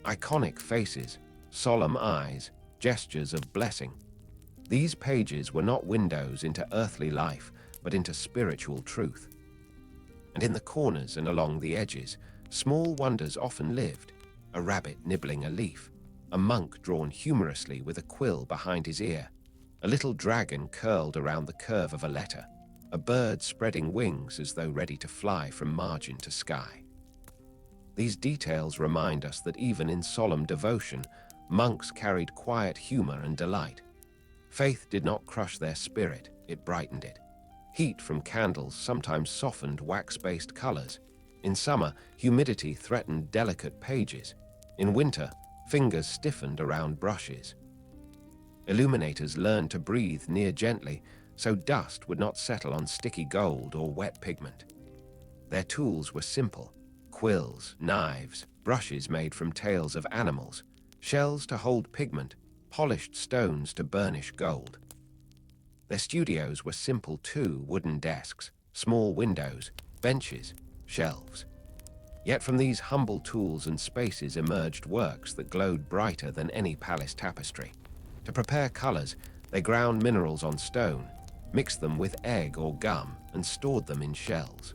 Iconic faces, solemn eyes, gestures of blessing. These pages were not windows into earthly life, but into spiritual truth. And in the corners and along the edges, small wonders often lived, a rabbit nibbling a leaf, a monk drawn humorously with a quill behind his ear, a little dragon curled around the curve of a letter, a bird spreading wings as though ready to fly from margin to sky. These details remind us that even in solemn devotion, monks carried quiet humor and delight. Faith did not crush their spirit, it brightened it. Heat from candles sometimes softened wax-based colors. In summer, humidity threatened delicate pages. In winter, fingers stiffened around brushes. Illuminators learned to breathe near gently so dust would not settle on sticky gold or wet pigment. Their tools were simple: quills, knives, brushes made from tails of animals, shells to hold pigment, polished stones to burnish gold. Their studios were simple too: wooden desks, small windows, benches, shelves. Yet from these humble tools and spaces emerged works that glowed brighter than any palace tapestry. To prepare colors, they ground minerals on stone, mixed them with egg or gum, and stored them in shells.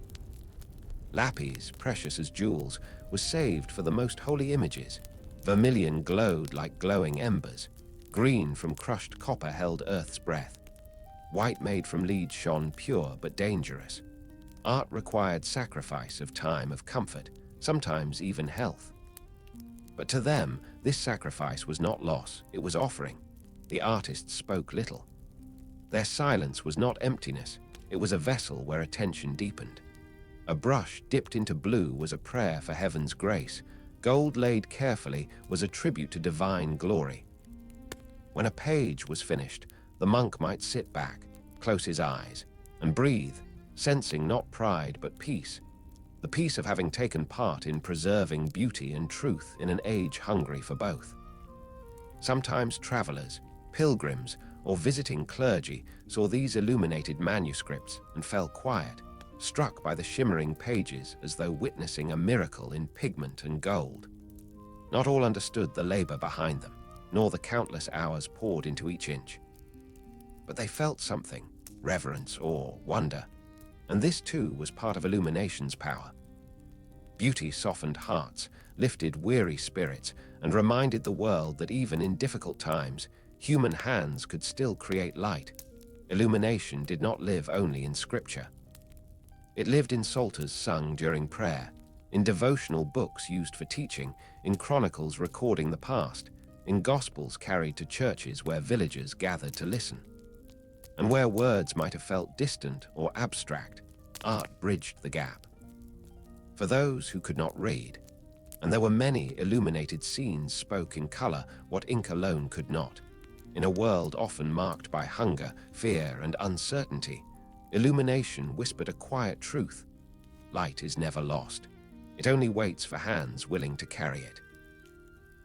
Lapis, precious as jewels, was saved for the most holy images. Vermilion glowed like glowing embers. Green from crushed copper held earth's breath. White made from lead shone pure but dangerous. Art required sacrifice of time, of comfort, sometimes even health. But to them, this sacrifice was not loss, it was offering. The artists spoke little. Their silence was not emptiness, it was a vessel where attention deepened. A brush dipped into blue was a prayer for heaven's grace. Gold laid carefully was a tribute to divine glory. When a page was finished, the monk might sit back, close his eyes, and breathe, sensing not pride but peace. The peace of having taken part in preserving beauty and truth in an age hungry for both. Sometimes travelers, pilgrims, or visiting clergy saw these illuminated manuscripts and fell quiet, struck by the shimmering pages as though witnessing a miracle in pigment and gold. Not all understood the labor behind them, nor the countless hours poured into each inch. But they felt something: reverence, awe, wonder. And this too was part of illumination's power. Beauty softened hearts, lifted weary spirits, and reminded the world that even in difficult times, human hands could still create light. Illumination did not live only in scripture. It lived in psalters sung during prayer, in devotional books used for teaching, in chronicles recording the past, in gospels carried to churches where villagers gathered to listen. And where words might have felt distant or abstract, art bridged the gap. For those who could not read, and there were many, illuminated scenes spoke in color what ink alone could not. In a world often marked by hunger, fear, and uncertainty, illumination whispered a quiet truth: light is never lost. It only waits for hands willing to carry it.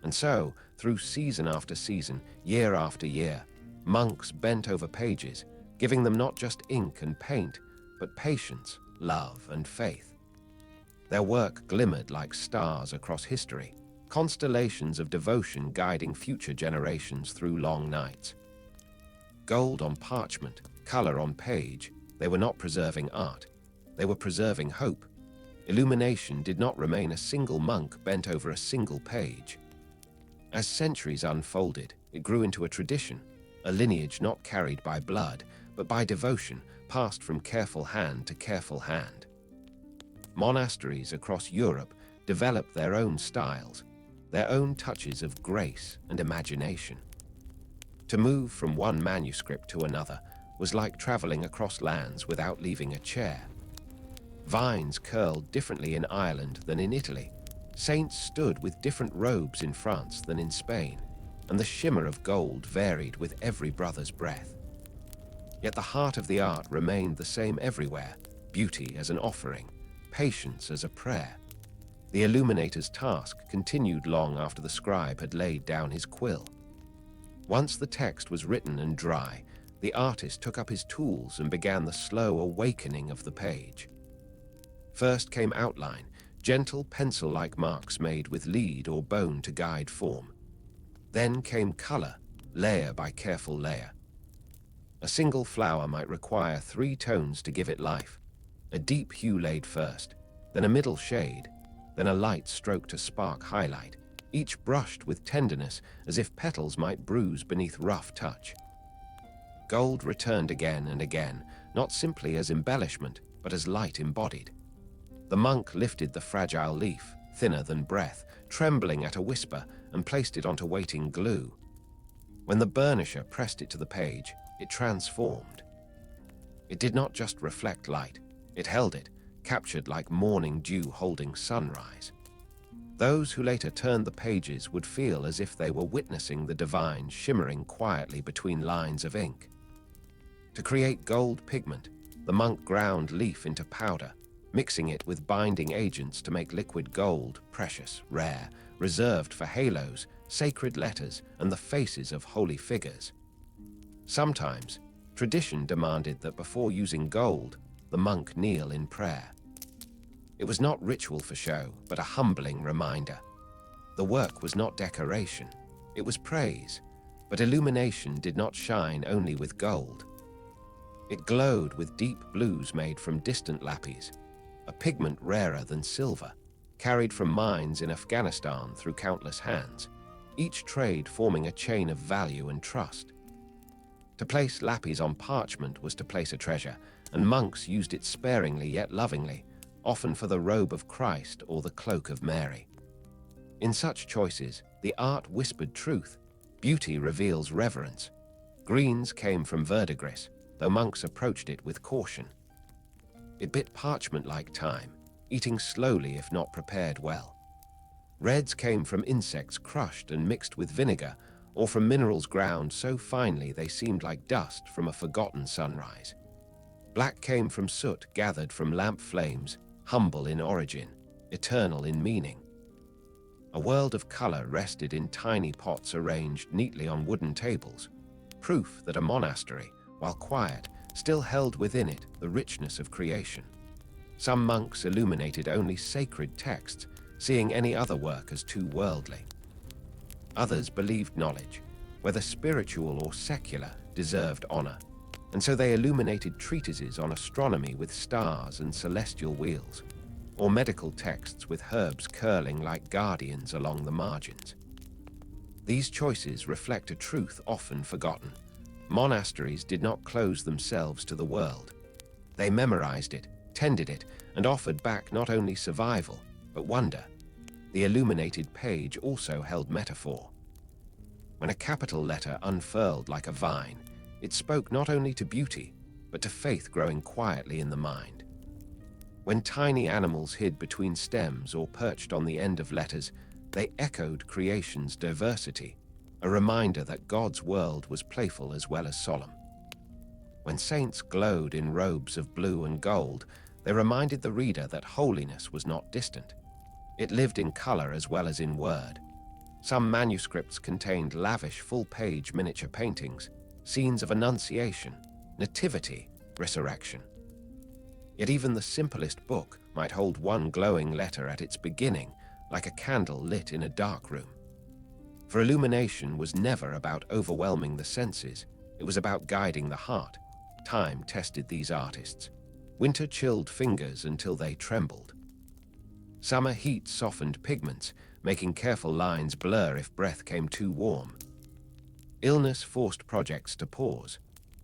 And so, through season after season, year after year, monks bent over pages, giving them not just ink and paint, but patience, love, and faith. Their work glimmered like stars across history, constellations of devotion guiding future generations through long nights. Gold on parchment, color on page, they were not preserving art, they were preserving hope. Illumination did not remain a single monk bent over a single page. As centuries unfolded, it grew into a tradition, a lineage not carried by blood, but by devotion, passed from careful hand to careful hand. Monasteries across Europe developed their own styles, their own touches of grace and imagination. To move from one manuscript to another was like traveling across lands without leaving a chair. Vines curled differently in Ireland than in Italy. Saints stood with different robes in France than in Spain, and the shimmer of gold varied with every brother's breath. Yet the heart of the art remained the same everywhere: beauty as an offering, patience as a prayer. The illuminator's task continued long after the scribe had laid down his quill. Once the text was written and dry, the artist took up his tools and began the slow awakening of the page. First came outline, gentle pencil-like marks made with lead or bone to guide form. Then came color, layer by careful layer. A single flower might require 3 tones to give it life: a deep hue laid first, then a middle shade, then a light stroke to spark highlight, each brushed with tenderness as if petals might bruise beneath rough touch. Gold returned again and again, not simply as embellishment, but as light embodied. The monk lifted the fragile leaf, thinner than breath, trembling at a whisper, and placed it onto waiting glue. When the burnisher pressed it to the page, it transformed. It did not just reflect light, it held it, captured like morning dew holding sunrise. Those who later turned the pages would feel as if they were witnessing the divine shimmering quietly between lines of ink. To create gold pigment, the monk ground leaf into powder, mixing it with binding agents to make liquid gold precious, rare, reserved for halos, sacred letters, and the faces of holy figures. Sometimes, tradition demanded that before using gold, the monk kneel in prayer. It was not ritual for show, but a humbling reminder. The work was not decoration, it was praise, but illumination did not shine only with gold. It glowed with deep blues made from distant lapis, a pigment rarer than silver, carried from mines in Afghanistan through countless hands, each trade forming a chain of value and trust. To place lapis on parchment was to place a treasure, and monks used it sparingly yet lovingly, often for the robe of Christ or the cloak of Mary. In such choices, the art whispered truth, beauty reveals reverence. Greens came from verdigris, though monks approached it with caution. It bit parchment like time, eating slowly if not prepared well. Reds came from insects crushed and mixed with vinegar, or from minerals ground so finely they seemed like dust from a forgotten sunrise. Black came from soot gathered from lamp flames, humble in origin, eternal in meaning. A world of color rested in tiny pots arranged neatly on wooden tables, proof that a monastery, while quiet, still held within it the richness of creation. Some monks illuminated only sacred texts, seeing any other work as too worldly. Others believed knowledge, whether spiritual or secular, deserved honor, and so they illuminated treatises on astronomy with stars and celestial wheels, or medical texts with herbs curling like guardians along the margins. These choices reflect a truth often forgotten. Monasteries did not close themselves to the world. They memorized it, tended it, and offered back not only survival, but wonder. The illuminated page also held metaphor. When a capital letter unfurled like a vine, it spoke not only to beauty, but to faith growing quietly in the mind. When tiny animals hid between stems or perched on the end of letters, they echoed creation's diversity, a reminder that God's world was playful as well as solemn. When saints glowed in robes of blue and gold, they reminded the reader that holiness was not distant. It lived in color as well as in word. Some manuscripts contained lavish full-page miniature paintings, scenes of Annunciation, Nativity, Resurrection. Yet even the simplest book might hold one glowing letter at its beginning, like a candle lit in a dark room. For illumination was never about overwhelming the senses, it was about guiding the heart. Time tested these artists. Winter chilled fingers until they trembled. Summer heat softened pigments, making careful lines blur if breath came too warm. Illness forced projects to pause.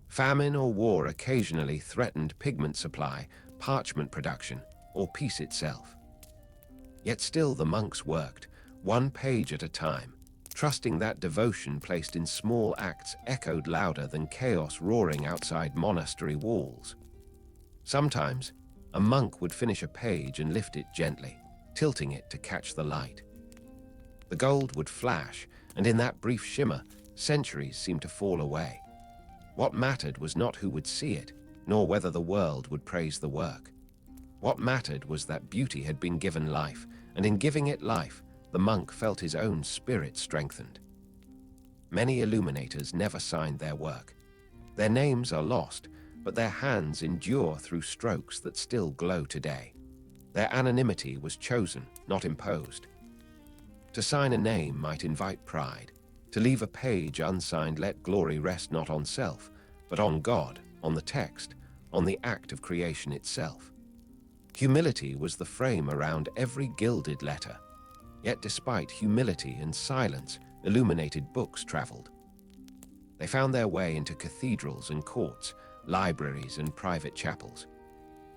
Famine or war occasionally threatened pigment supply, parchment production, or peace itself. Yet still the monks worked, one page at a time, trusting that devotion placed in small acts echoed louder than chaos roaring outside monastery walls. Sometimes, a monk would finish a page and lift it gently, tilting it to catch the light. The gold would flash, and in that brief shimmer, centuries seemed to fall away. What mattered was not who would see it, nor whether the world would praise the work. What mattered was that beauty had been given life, and in giving it life, the monk felt his own spirit strengthened. Many illuminators never signed their work. Their names are lost, but their hands endure through strokes that still glow today. Their anonymity was chosen, not imposed. To sign a name might invite pride. To leave a page unsigned let glory rest not on self, but on God, on the text, on the act of creation itself. Humility was the frame around every gilded letter. Yet despite humility and silence, illuminated books traveled. They found their way into cathedrals and courts, libraries and private chapels.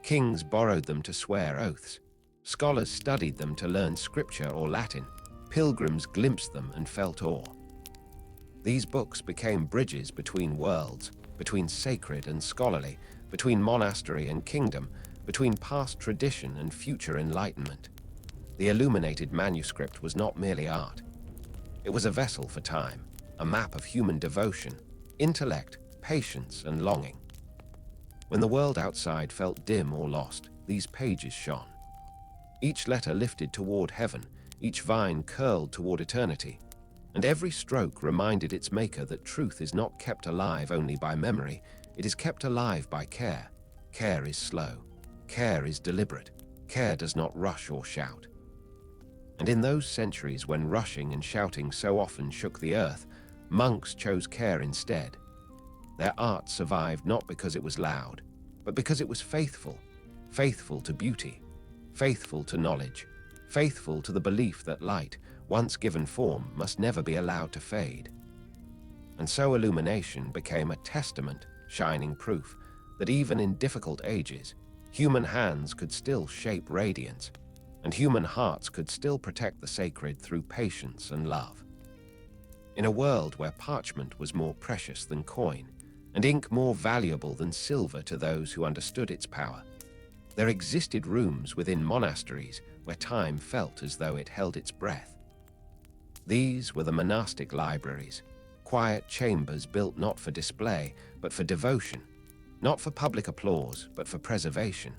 Kings borrowed them to swear oaths. Scholars studied them to learn scripture or Latin. Pilgrims glimpsed them and felt awe. These books became bridges between worlds, between sacred and scholarly, between monastery and kingdom, between past tradition and future enlightenment. The illuminated manuscript was not merely art. It was a vessel for time, a map of human devotion, intellect, patience, and longing. When the world outside felt dim or lost, these pages shone. Each letter lifted toward heaven, each vine curled toward eternity, and every stroke reminded its maker that truth is not kept alive only by memory, it is kept alive by care. Care is slow. Care is deliberate. Care does not rush or shout. And in those centuries when rushing and shouting so often shook the earth, monks chose care instead. Their art survived not because it was loud, but because it was faithful, faithful to beauty, faithful to knowledge, faithful to the belief that light, once given form, must never be allowed to fade. And so illumination became a testament, shining proof, that even in difficult ages, human hands could still shape radiance, and human hearts could still protect the sacred through patience and love. In a world where parchment was more precious than coin, and ink more valuable than silver to those who understood its power, there existed rooms within monasteries where time felt as though it held its breath. These were the monastic libraries, quiet chambers built not for display, but for devotion, not for public applause, but for preservation.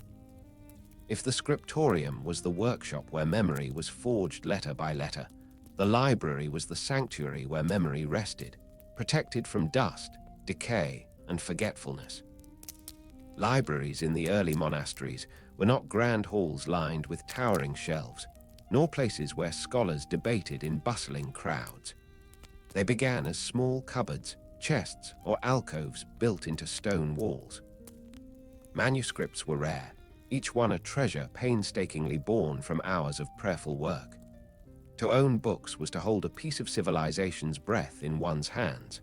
If the scriptorium was the workshop where memory was forged letter by letter, the library was the sanctuary where memory rested, protected from dust, decay, and forgetfulness. Libraries in the early monasteries were not grand halls lined with towering shelves, nor places where scholars debated in bustling crowds. They began as small cupboards, chests, or alcoves built into stone walls. Manuscripts were rare, each one a treasure painstakingly born from hours of prayerful work. To own books was to hold a piece of civilization's breath in one's hands.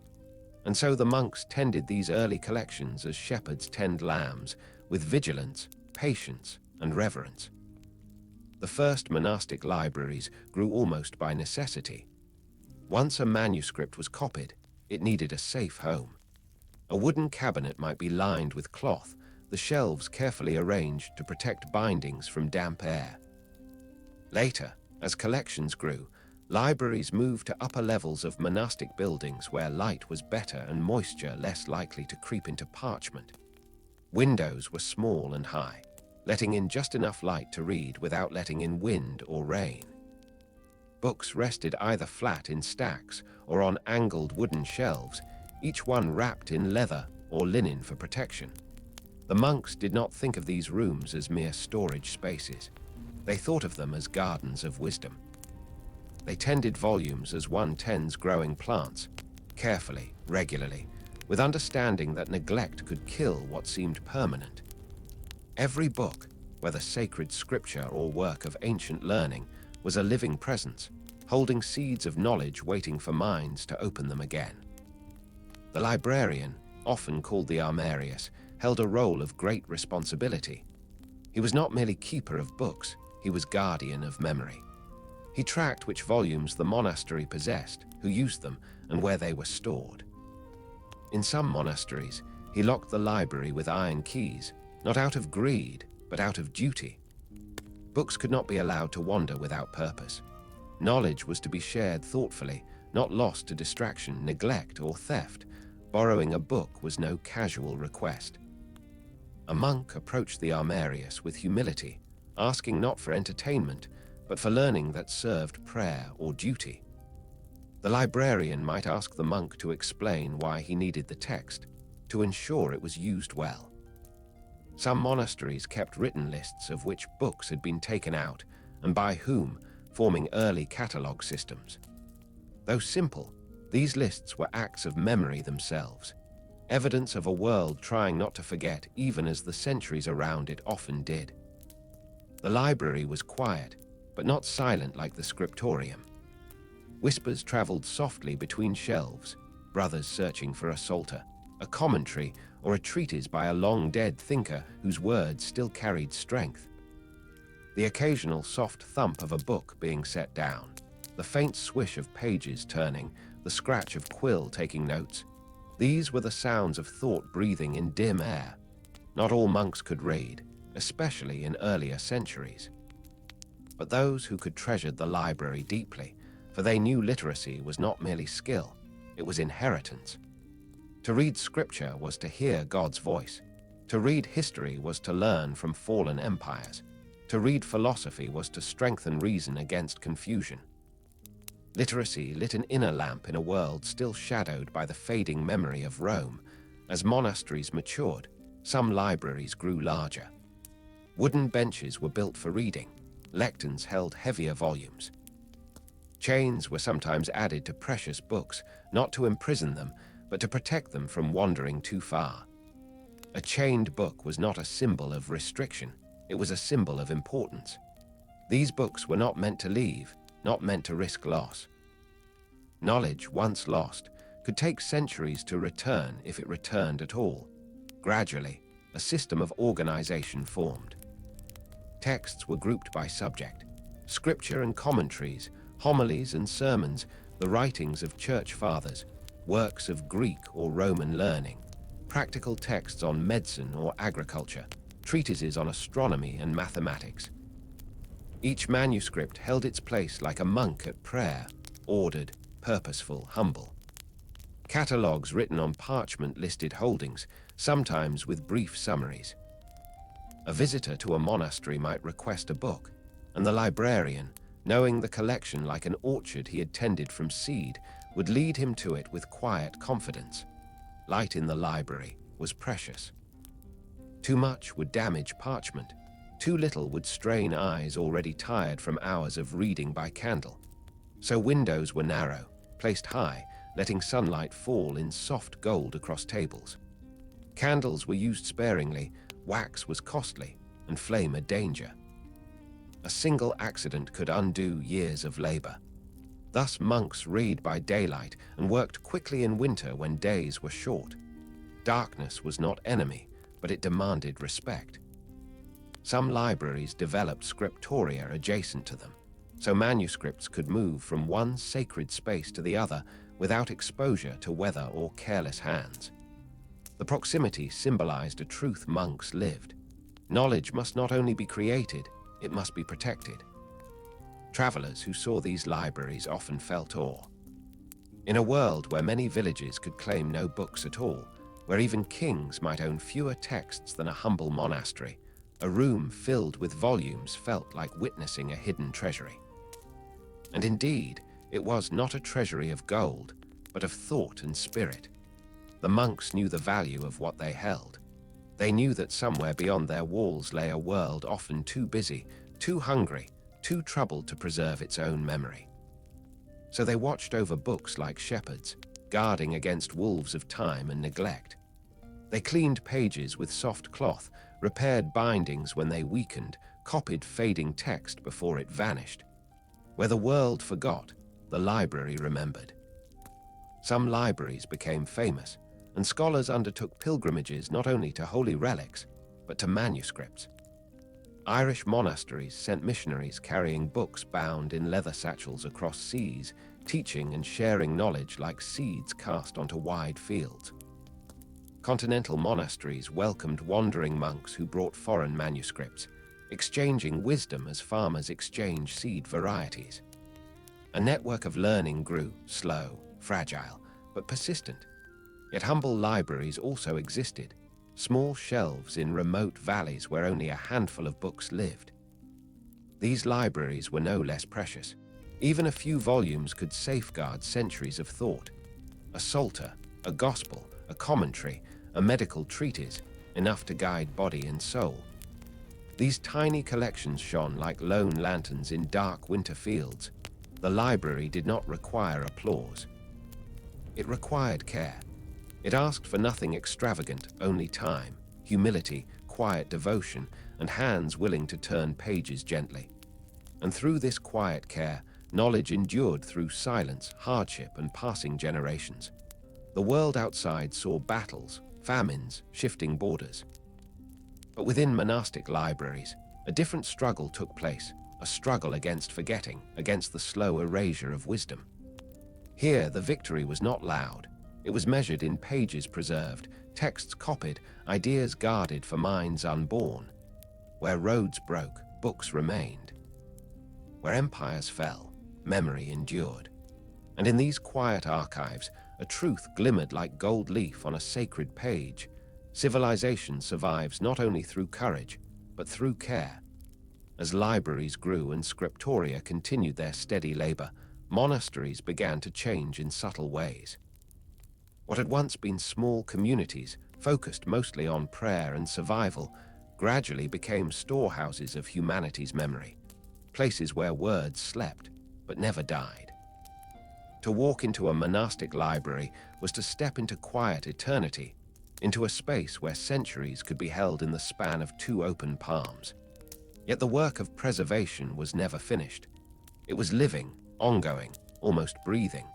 And so the monks tended these early collections as shepherds tend lambs, with vigilance, patience, and reverence. The first monastic libraries grew almost by necessity. Once a manuscript was copied, it needed a safe home. A wooden cabinet might be lined with cloth, the shelves carefully arranged to protect bindings from damp air. Later, as collections grew, libraries moved to upper levels of monastic buildings where light was better and moisture less likely to creep into parchment. Windows were small and high, letting in just enough light to read without letting in wind or rain. Books rested either flat in stacks or on angled wooden shelves, each one wrapped in leather or linen for protection. The monks did not think of these rooms as mere storage spaces. They thought of them as gardens of wisdom. They tended volumes as one tends growing plants, carefully, regularly, with understanding that neglect could kill what seemed permanent. Every book, whether sacred scripture or work of ancient learning, was a living presence, holding seeds of knowledge waiting for minds to open them again. The librarian, often called the armarius, held a role of great responsibility. He was not merely keeper of books, he was guardian of memory. He tracked which volumes the monastery possessed, who used them, and where they were stored. In some monasteries, he locked the library with iron keys, not out of greed, but out of duty. Books could not be allowed to wander without purpose. Knowledge was to be shared thoughtfully, not lost to distraction, neglect, or theft. Borrowing a book was no casual request. A monk approached the armarius with humility, asking not for entertainment, but for learning that served prayer or duty. The librarian might ask the monk to explain why he needed the text, to ensure it was used well. Some monasteries kept written lists of which books had been taken out and by whom, forming early catalogue systems. Though simple, these lists were acts of memory themselves, evidence of a world trying not to forget even as the centuries around it often did. The library was quiet, but not silent like the scriptorium. Whispers traveled softly between shelves, brothers searching for a psalter, a commentary, or a treatise by a long-dead thinker whose words still carried strength. The occasional soft thump of a book being set down, the faint swish of pages turning, the scratch of quill taking notes, these were the sounds of thought breathing in dim air. Not all monks could read, especially in earlier centuries. But those who could treasured the library deeply, for they knew literacy was not merely skill, it was inheritance. To read scripture was to hear God's voice. To read history was to learn from fallen empires. To read philosophy was to strengthen reason against confusion. Literacy lit an inner lamp in a world still shadowed by the fading memory of Rome. As monasteries matured, some libraries grew larger. Wooden benches were built for reading. Lecterns held heavier volumes. Chains were sometimes added to precious books, not to imprison them, but to protect them from wandering too far. A chained book was not a symbol of restriction, it was a symbol of importance. These books were not meant to leave, not meant to risk loss. Knowledge, once lost, could take centuries to return if it returned at all. Gradually, a system of organization formed. Texts were grouped by subject. Scripture and commentaries, homilies and sermons, the writings of church fathers, works of Greek or Roman learning, practical texts on medicine or agriculture, treatises on astronomy and mathematics. Each manuscript held its place like a monk at prayer, ordered, purposeful, humble. Catalogues written on parchment listed holdings, sometimes with brief summaries. A visitor to a monastery might request a book, and the librarian, knowing the collection like an orchard he had tended from seed, would lead him to it with quiet confidence. Light in the library was precious. Too much would damage parchment. Too little would strain eyes already tired from hours of reading by candle. So windows were narrow, placed high, letting sunlight fall in soft gold across tables. Candles were used sparingly, wax was costly, and flame a danger. A single accident could undo years of labor. Thus monks read by daylight and worked quickly in winter when days were short. Darkness was not enemy, but it demanded respect. Some libraries developed scriptoria adjacent to them, so manuscripts could move from one sacred space to the other without exposure to weather or careless hands. The proximity symbolized a truth monks lived. Knowledge must not only be created, it must be protected. Travelers who saw these libraries often felt awe. In a world where many villages could claim no books at all, where even kings might own fewer texts than a humble monastery, a room filled with volumes felt like witnessing a hidden treasury. And indeed, it was not a treasury of gold, but of thought and spirit. The monks knew the value of what they held. They knew that somewhere beyond their walls lay a world often too busy, too hungry, too troubled to preserve its own memory. So they watched over books like shepherds, guarding against wolves of time and neglect. They cleaned pages with soft cloth, repaired bindings when they weakened, copied fading text before it vanished. Where the world forgot, the library remembered. Some libraries became famous, and scholars undertook pilgrimages not only to holy relics, but to manuscripts. Irish monasteries sent missionaries carrying books bound in leather satchels across seas, teaching and sharing knowledge like seeds cast onto wide fields. Continental monasteries welcomed wandering monks who brought foreign manuscripts, exchanging wisdom as farmers exchange seed varieties. A network of learning grew, slow, fragile, but persistent. Yet humble libraries also existed, small shelves in remote valleys where only a handful of books lived. These libraries were no less precious. Even a few volumes could safeguard centuries of thought. A psalter, a gospel, a commentary, a medical treatise, enough to guide body and soul. These tiny collections shone like lone lanterns in dark winter fields. The library did not require applause. It required care. It asked for nothing extravagant, only time, humility, quiet devotion, and hands willing to turn pages gently. And through this quiet care, knowledge endured through silence, hardship, and passing generations. The world outside saw battles, famines, shifting borders. But within monastic libraries, a different struggle took place, a struggle against forgetting, against the slow erasure of wisdom. Here, the victory was not loud. It was measured in pages preserved, texts copied, ideas guarded for minds unborn. Where roads broke, books remained. Where empires fell, memory endured. And in these quiet archives, a truth glimmered like gold leaf on a sacred page. Civilization survives not only through courage, but through care. As libraries grew and scriptoria continued their steady labor, monasteries began to change in subtle ways. What had once been small communities, focused mostly on prayer and survival, gradually became storehouses of humanity's memory, places where words slept but never died. To walk into a monastic library was to step into quiet eternity, into a space where centuries could be held in the span of two open palms. Yet the work of preservation was never finished. It was living, ongoing, almost breathing.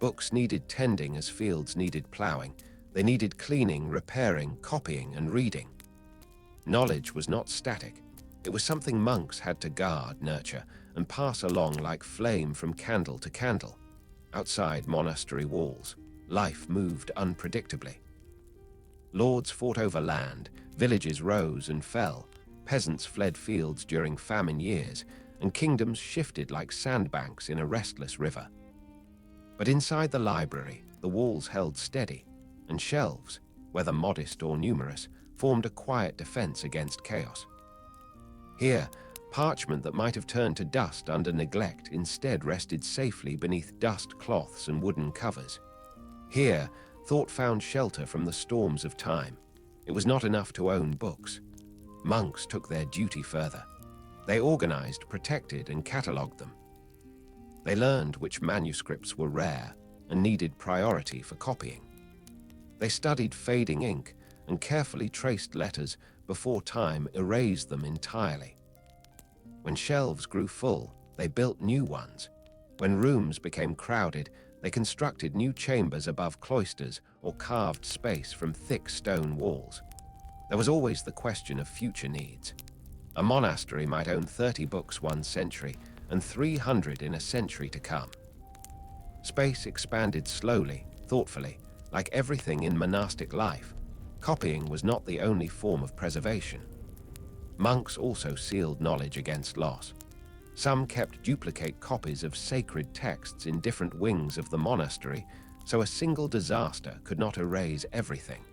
Books needed tending as fields needed plowing. They needed cleaning, repairing, copying, and reading. Knowledge was not static. It was something monks had to guard, nurture, and pass along like flame from candle to candle. Outside monastery walls, life moved unpredictably. Lords fought over land, villages rose and fell, peasants fled fields during famine years, and kingdoms shifted like sandbanks in a restless river. But inside the library, the walls held steady, and shelves, whether modest or numerous, formed a quiet defense against chaos. Here, parchment that might have turned to dust under neglect instead rested safely beneath dust cloths and wooden covers. Here, thought found shelter from the storms of time. It was not enough to own books. Monks took their duty further. They organized, protected, and catalogued them. They learned which manuscripts were rare and needed priority for copying. They studied fading ink and carefully traced letters before time erased them entirely. When shelves grew full, they built new ones. When rooms became crowded, they constructed new chambers above cloisters or carved space from thick stone walls. There was always the question of future needs. A monastery might own 30 books one century and 300 in a century to come. Space expanded slowly, thoughtfully, like everything in monastic life. Copying was not the only form of preservation. Monks also sealed knowledge against loss. Some kept duplicate copies of sacred texts in different wings of the monastery, so a single disaster could not erase everything.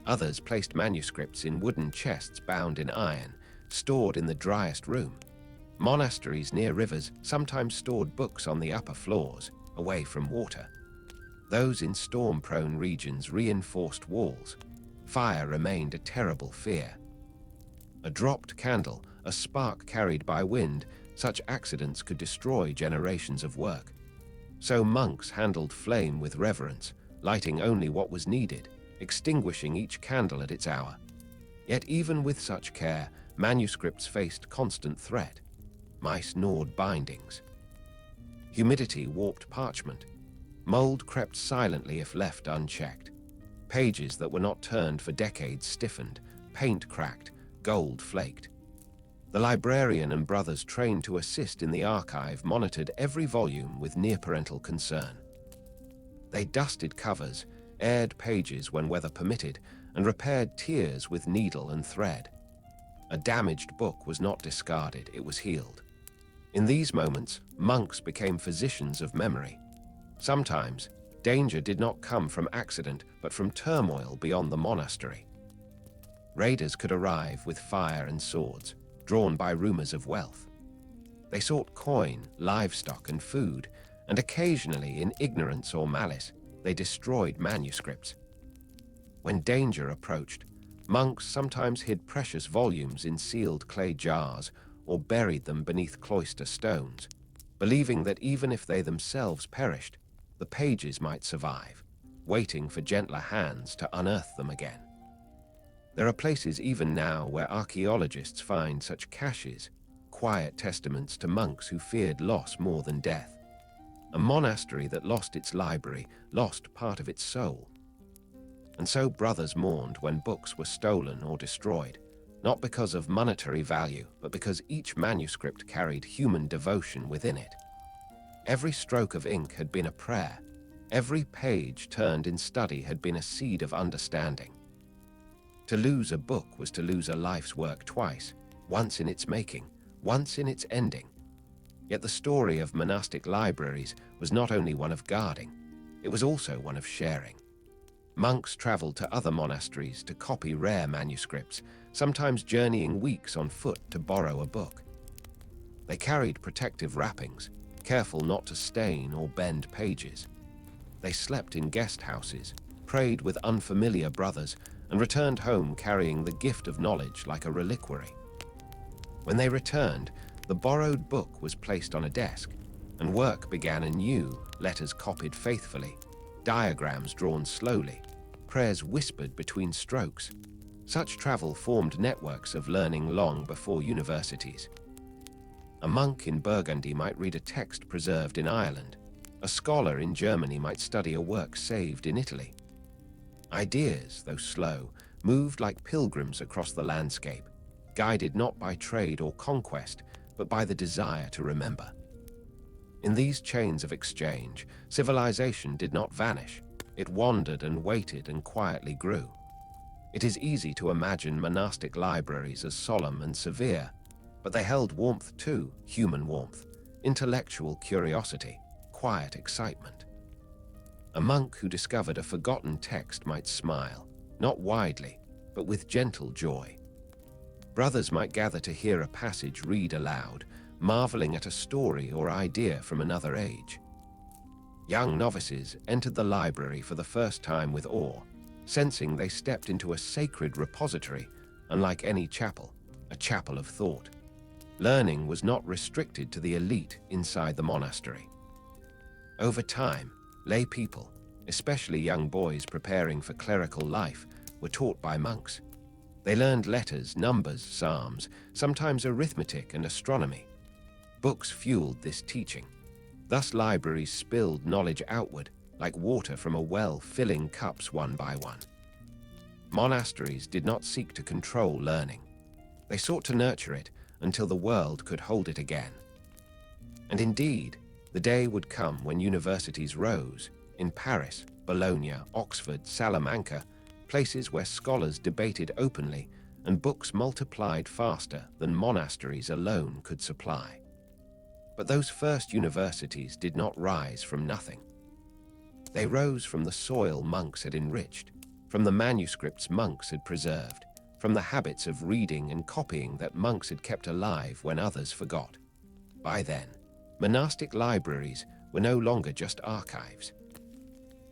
Others placed manuscripts in wooden chests bound in iron, stored in the driest room. Monasteries near rivers sometimes stored books on the upper floors, away from water. Those in storm-prone regions reinforced walls. Fire remained a terrible fear. A dropped candle, a spark carried by wind, such accidents could destroy generations of work. So monks handled flame with reverence, lighting only what was needed, extinguishing each candle at its hour. Yet even with such care, manuscripts faced constant threat. Mice gnawed bindings. Humidity warped parchment. Mold crept silently if left unchecked. Pages that were not turned for decades stiffened, paint cracked, gold flaked. The librarian and brothers trained to assist in the archive monitored every volume with near-parental concern. They dusted covers, aired pages when weather permitted, and repaired tears with needle and thread. A damaged book was not discarded, it was healed. In these moments, monks became physicians of memory. Sometimes, danger did not come from accident, but from turmoil beyond the monastery. Raiders could arrive with fire and swords, drawn by rumors of wealth. They sought coin, livestock, and food, and occasionally, in ignorance or malice, they destroyed manuscripts. When danger approached, monks sometimes hid precious volumes in sealed clay jars or buried them beneath cloister stones, believing that even if they themselves perished, the pages might survive, waiting for gentler hands to unearth them again. There are places even now where archaeologists find such caches, quiet testaments to monks who feared loss more than death. A monastery that lost its library lost part of its soul. And so brothers mourned when books were stolen or destroyed, not because of monetary value, but because each manuscript carried human devotion within it. Every stroke of ink had been a prayer. Every page turned in study had been a seed of understanding. To lose a book was to lose a life's work twice, once in its making, once in its ending. Yet the story of monastic libraries was not only one of guarding, it was also one of sharing. Monks traveled to other monasteries to copy rare manuscripts, sometimes journeying weeks on foot to borrow a book. They carried protective wrappings, careful not to stain or bend pages. They slept in guest houses, prayed with unfamiliar brothers, and returned home carrying the gift of knowledge like a reliquary. When they returned, the borrowed book was placed on a desk, and work began anew, letters copied faithfully, diagrams drawn slowly, prayers whispered between strokes. Such travel formed networks of learning long before universities. A monk in Burgundy might read a text preserved in Ireland. A scholar in Germany might study a work saved in Italy. Ideas, though slow, moved like pilgrims across the landscape, guided not by trade or conquest, but by the desire to remember. In these chains of exchange, civilization did not vanish. It wandered and waited and quietly grew. It is easy to imagine monastic libraries as solemn and severe, but they held warmth too, human warmth, intellectual curiosity, quiet excitement. A monk who discovered a forgotten text might smile, not widely, but with gentle joy. Brothers might gather to hear a passage read aloud, marveling at a story or idea from another age. Young novices entered the library for the first time with awe, sensing they stepped into a sacred repository, unlike any chapel, a chapel of thought. Learning was not restricted to the elite inside the monastery. Over time, lay people, especially young boys preparing for clerical life, were taught by monks. They learned letters, numbers, psalms, sometimes arithmetic and astronomy. Books fueled this teaching. Thus libraries spilled knowledge outward, like water from a well, filling cups one by one. Monasteries did not seek to control learning. They sought to nurture it until the world could hold it again. And indeed, the day would come when universities rose, in Paris, Bologna, Oxford, Salamanca, places where scholars debated openly and books multiplied faster than monasteries alone could supply. But those first universities did not rise from nothing. They rose from the soil monks had enriched, from the manuscripts monks had preserved, from the habits of reading and copying that monks had kept alive when others forgot. By then, monastic libraries were no longer just archives.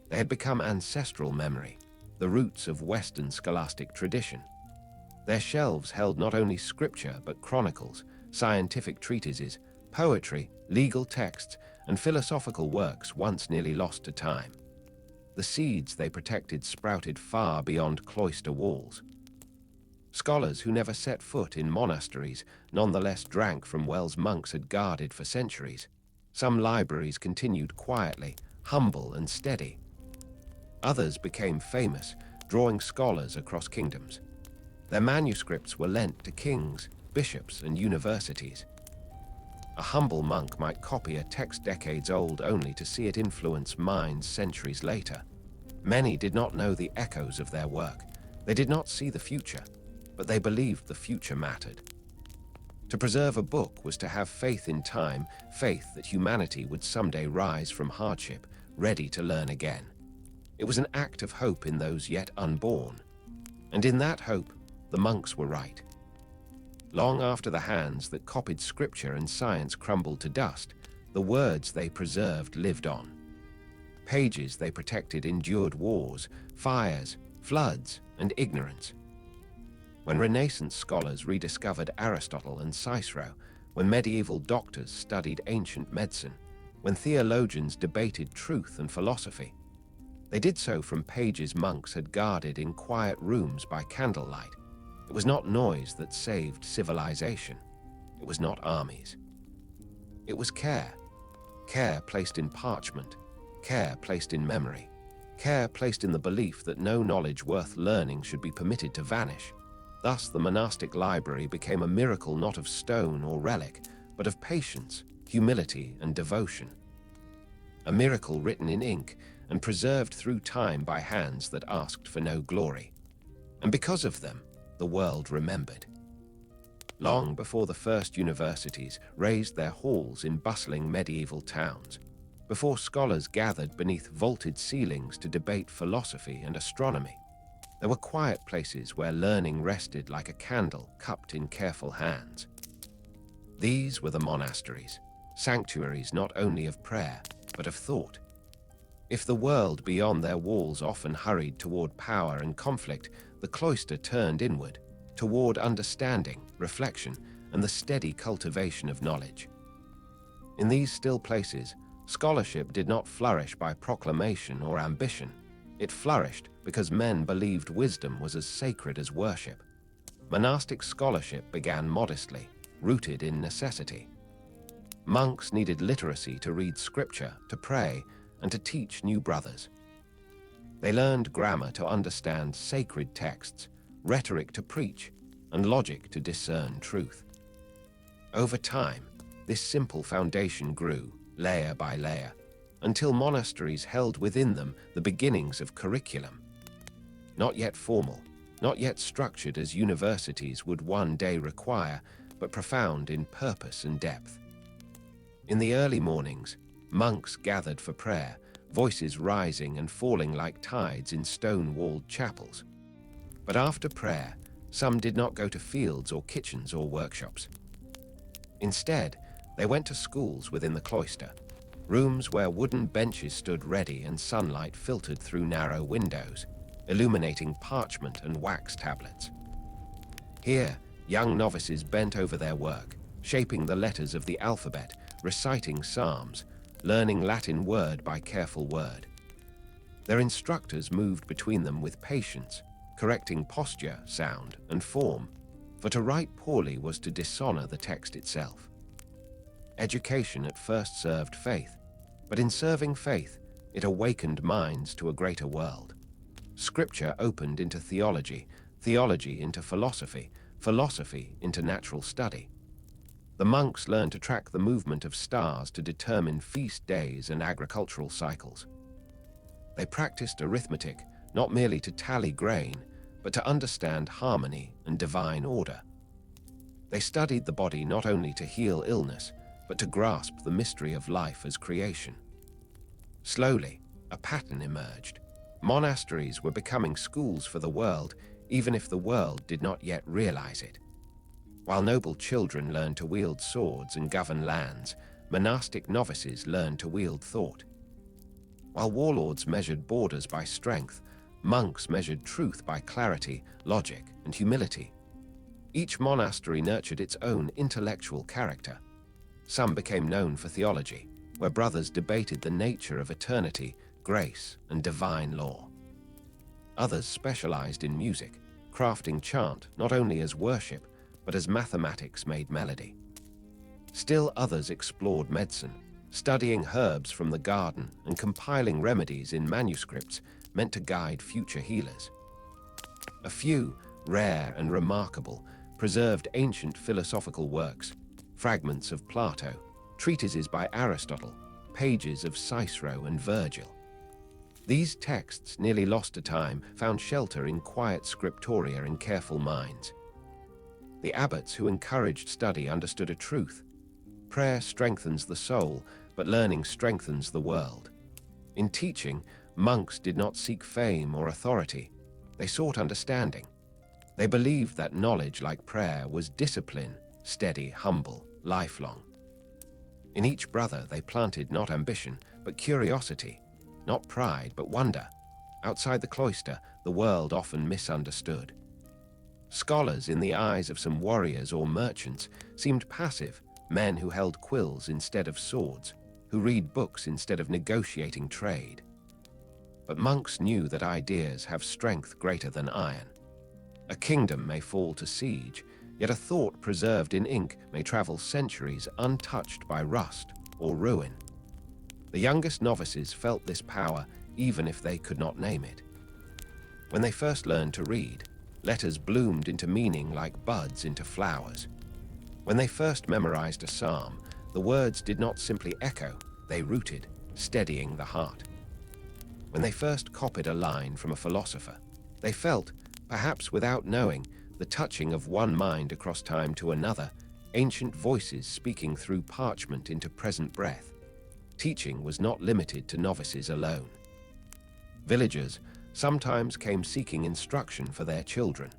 They had become ancestral memory, the roots of Western scholastic tradition. Their shelves held not only scripture but chronicles, scientific treatises, poetry, legal texts, and philosophical works once nearly lost to time. The seeds they protected sprouted far beyond cloister walls. Scholars who never set foot in monasteries nonetheless drank from wells monks had guarded for centuries. Some libraries continued quietly, humble and steady. Others became famous, drawing scholars across kingdoms. Their manuscripts were lent to kings, bishops, and universities. A humble monk might copy a text decades old only to see it influence minds centuries later. Many did not know the echoes of their work. They did not see the future, but they believed the future mattered. To preserve a book was to have faith in time, faith that humanity would someday rise from hardship, ready to learn again. It was an act of hope in those yet unborn. And in that hope, the monks were right. Long after the hands that copied scripture and science crumbled to dust, the words they preserved lived on. Pages they protected endured wars, fires, floods, and ignorance. When Renaissance scholars rediscovered Aristotle and Cicero, when medieval doctors studied ancient medicine, when theologians debated truth and philosophy, they did so from pages monks had guarded in quiet rooms by candlelight. It was not noise that saved civilization. It was not armies. It was care. Care placed in parchment. Care placed in memory. Care placed in the belief that no knowledge worth learning should be permitted to vanish. Thus, the monastic library became a miracle not of stone or relic, but of patience, humility, and devotion. A miracle written in ink, and preserved through time by hands that asked for no glory. And because of them, the world remembered. Long before the first universities raised their halls in bustling medieval towns, before scholars gathered beneath vaulted ceilings to debate philosophy and astronomy, there were quiet places where learning rested like a candle cupped in careful hands. These were the monasteries, sanctuaries not only of prayer, but of thought. If the world beyond their walls often hurried toward power and conflict, the cloister turned inward, toward understanding, reflection, and the steady cultivation of knowledge. In these still places, scholarship did not flourish by proclamation or ambition. It flourished because men believed wisdom was as sacred as worship. Monastic scholarship began modestly, rooted in necessity. Monks needed literacy to read scripture, to pray, and to teach new brothers. They learned grammar to understand sacred texts, rhetoric to preach, and logic to discern truth. Over time, this simple foundation grew, layer by layer, until monasteries held within them the beginnings of curriculum. Not yet formal, not yet structured as universities would one day require, but profound in purpose and depth. In the early mornings, monks gathered for prayer, voices rising and falling like tides in stone-walled chapels. But after prayer, some did not go to fields or kitchens or workshops. Instead, they went to schools within the cloister, rooms where wooden benches stood ready and sunlight filtered through narrow windows, illuminating parchment and wax tablets. Here, young novices bent over their work, shaping the letters of the alphabet, reciting psalms, learning Latin word by careful word. Their instructors moved between them with patience, correcting posture, sound, and form, for to write poorly was to dishonor the text itself. Education at first served faith, but in serving faith, it awakened minds to a greater world. Scripture opened into theology, theology into philosophy, philosophy into natural study. The monks learned to track the movement of stars to determine feast days and agricultural cycles. They practiced arithmetic, not merely to tally grain, but to understand harmony and divine order. They studied the body not only to heal illness, but to grasp the mystery of life as creation. Slowly, a pattern emerged. Monasteries were becoming schools for the world, even if the world did not yet realize it. While noble children learned to wield swords and govern lands, monastic novices learned to wield thought. While warlords measured borders by strength, monks measured truth by clarity, logic, and humility. Each monastery nurtured its own intellectual character. Some became known for theology, where brothers debated the nature of eternity, grace, and divine law. Others specialized in music, crafting chant not only as worship, but as mathematics made melody. Still others explored medicine, studying herbs from the garden and compiling remedies in manuscripts meant to guide future healers. A few, rare and remarkable, preserved ancient philosophical works, fragments of Plato, treatises by Aristotle, pages of Cicero and Virgil. These texts, nearly lost to time, found shelter in quiet scriptoria and careful minds. The abbots who encouraged study understood a truth. Prayer strengthens the soul, but learning strengthens the world. In teaching, monks did not seek fame or authority. They sought understanding. They believed that knowledge, like prayer, was discipline, steady, humble, lifelong. In each brother they planted not ambition, but curiosity, not pride, but wonder. Outside the cloister, the world often misunderstood. Scholars, in the eyes of some warriors or merchants, seemed passive, men who held quills instead of swords, who read books instead of negotiating trade. But monks knew that ideas have strength greater than iron. A kingdom may fall to siege, yet a thought preserved in ink may travel centuries untouched by rust or ruin. The youngest novices felt this power even if they could not name it. When they first learned to read, letters bloomed into meaning like buds into flowers. When they first memorized a psalm, the words did not simply echo, they rooted, steadying the heart. When they first copied a line from a philosopher, they felt, perhaps without knowing, the touching of one mind across time to another, ancient voices speaking through parchment into present breath. Teaching was not limited to novices alone. Villagers sometimes came seeking instruction for their children.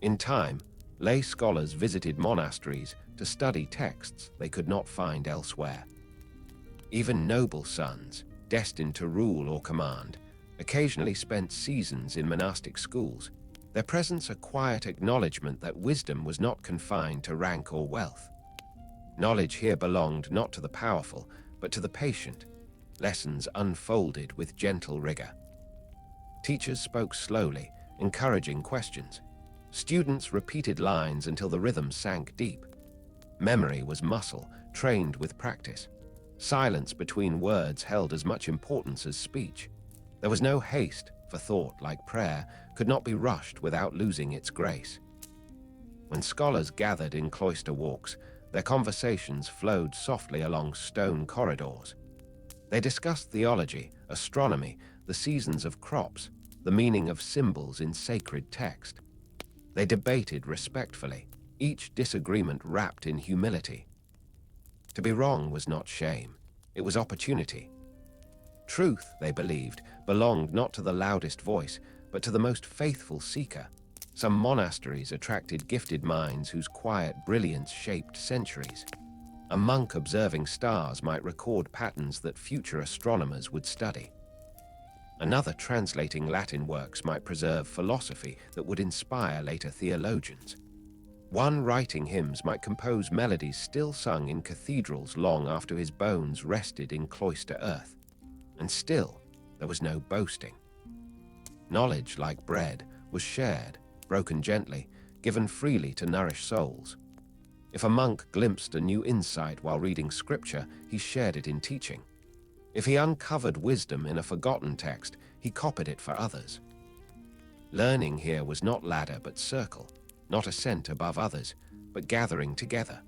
In time, lay scholars visited monasteries to study texts they could not find elsewhere. Even noble sons, destined to rule or command, occasionally spent seasons in monastic schools, their presence a quiet acknowledgement that wisdom was not confined to rank or wealth. Knowledge here belonged not to the powerful, but to the patient, lessons unfolded with gentle rigor. Teachers spoke slowly, encouraging questions. Students repeated lines until the rhythm sank deep. Memory was muscle, trained with practice. Silence between words held as much importance as speech. There was no haste, for thought, like prayer, could not be rushed without losing its grace. When scholars gathered in cloister walks, their conversations flowed softly along stone corridors. They discussed theology, astronomy, the seasons of crops, the meaning of symbols in sacred text. They debated respectfully, each disagreement wrapped in humility. To be wrong was not shame, it was opportunity. Truth, they believed, belonged not to the loudest voice, but to the most faithful seeker. Some monasteries attracted gifted minds whose quiet brilliance shaped centuries. A monk observing stars might record patterns that future astronomers would study. Another translating Latin works might preserve philosophy that would inspire later theologians. One writing hymns might compose melodies still sung in cathedrals long after his bones rested in cloister earth. And still, there was no boasting. Knowledge, like bread, was shared, broken gently, given freely to nourish souls. If a monk glimpsed a new insight while reading scripture, he shared it in teaching. If he uncovered wisdom in a forgotten text, he copied it for others. Learning here was not ladder but circle, not ascent above others, but gathering together.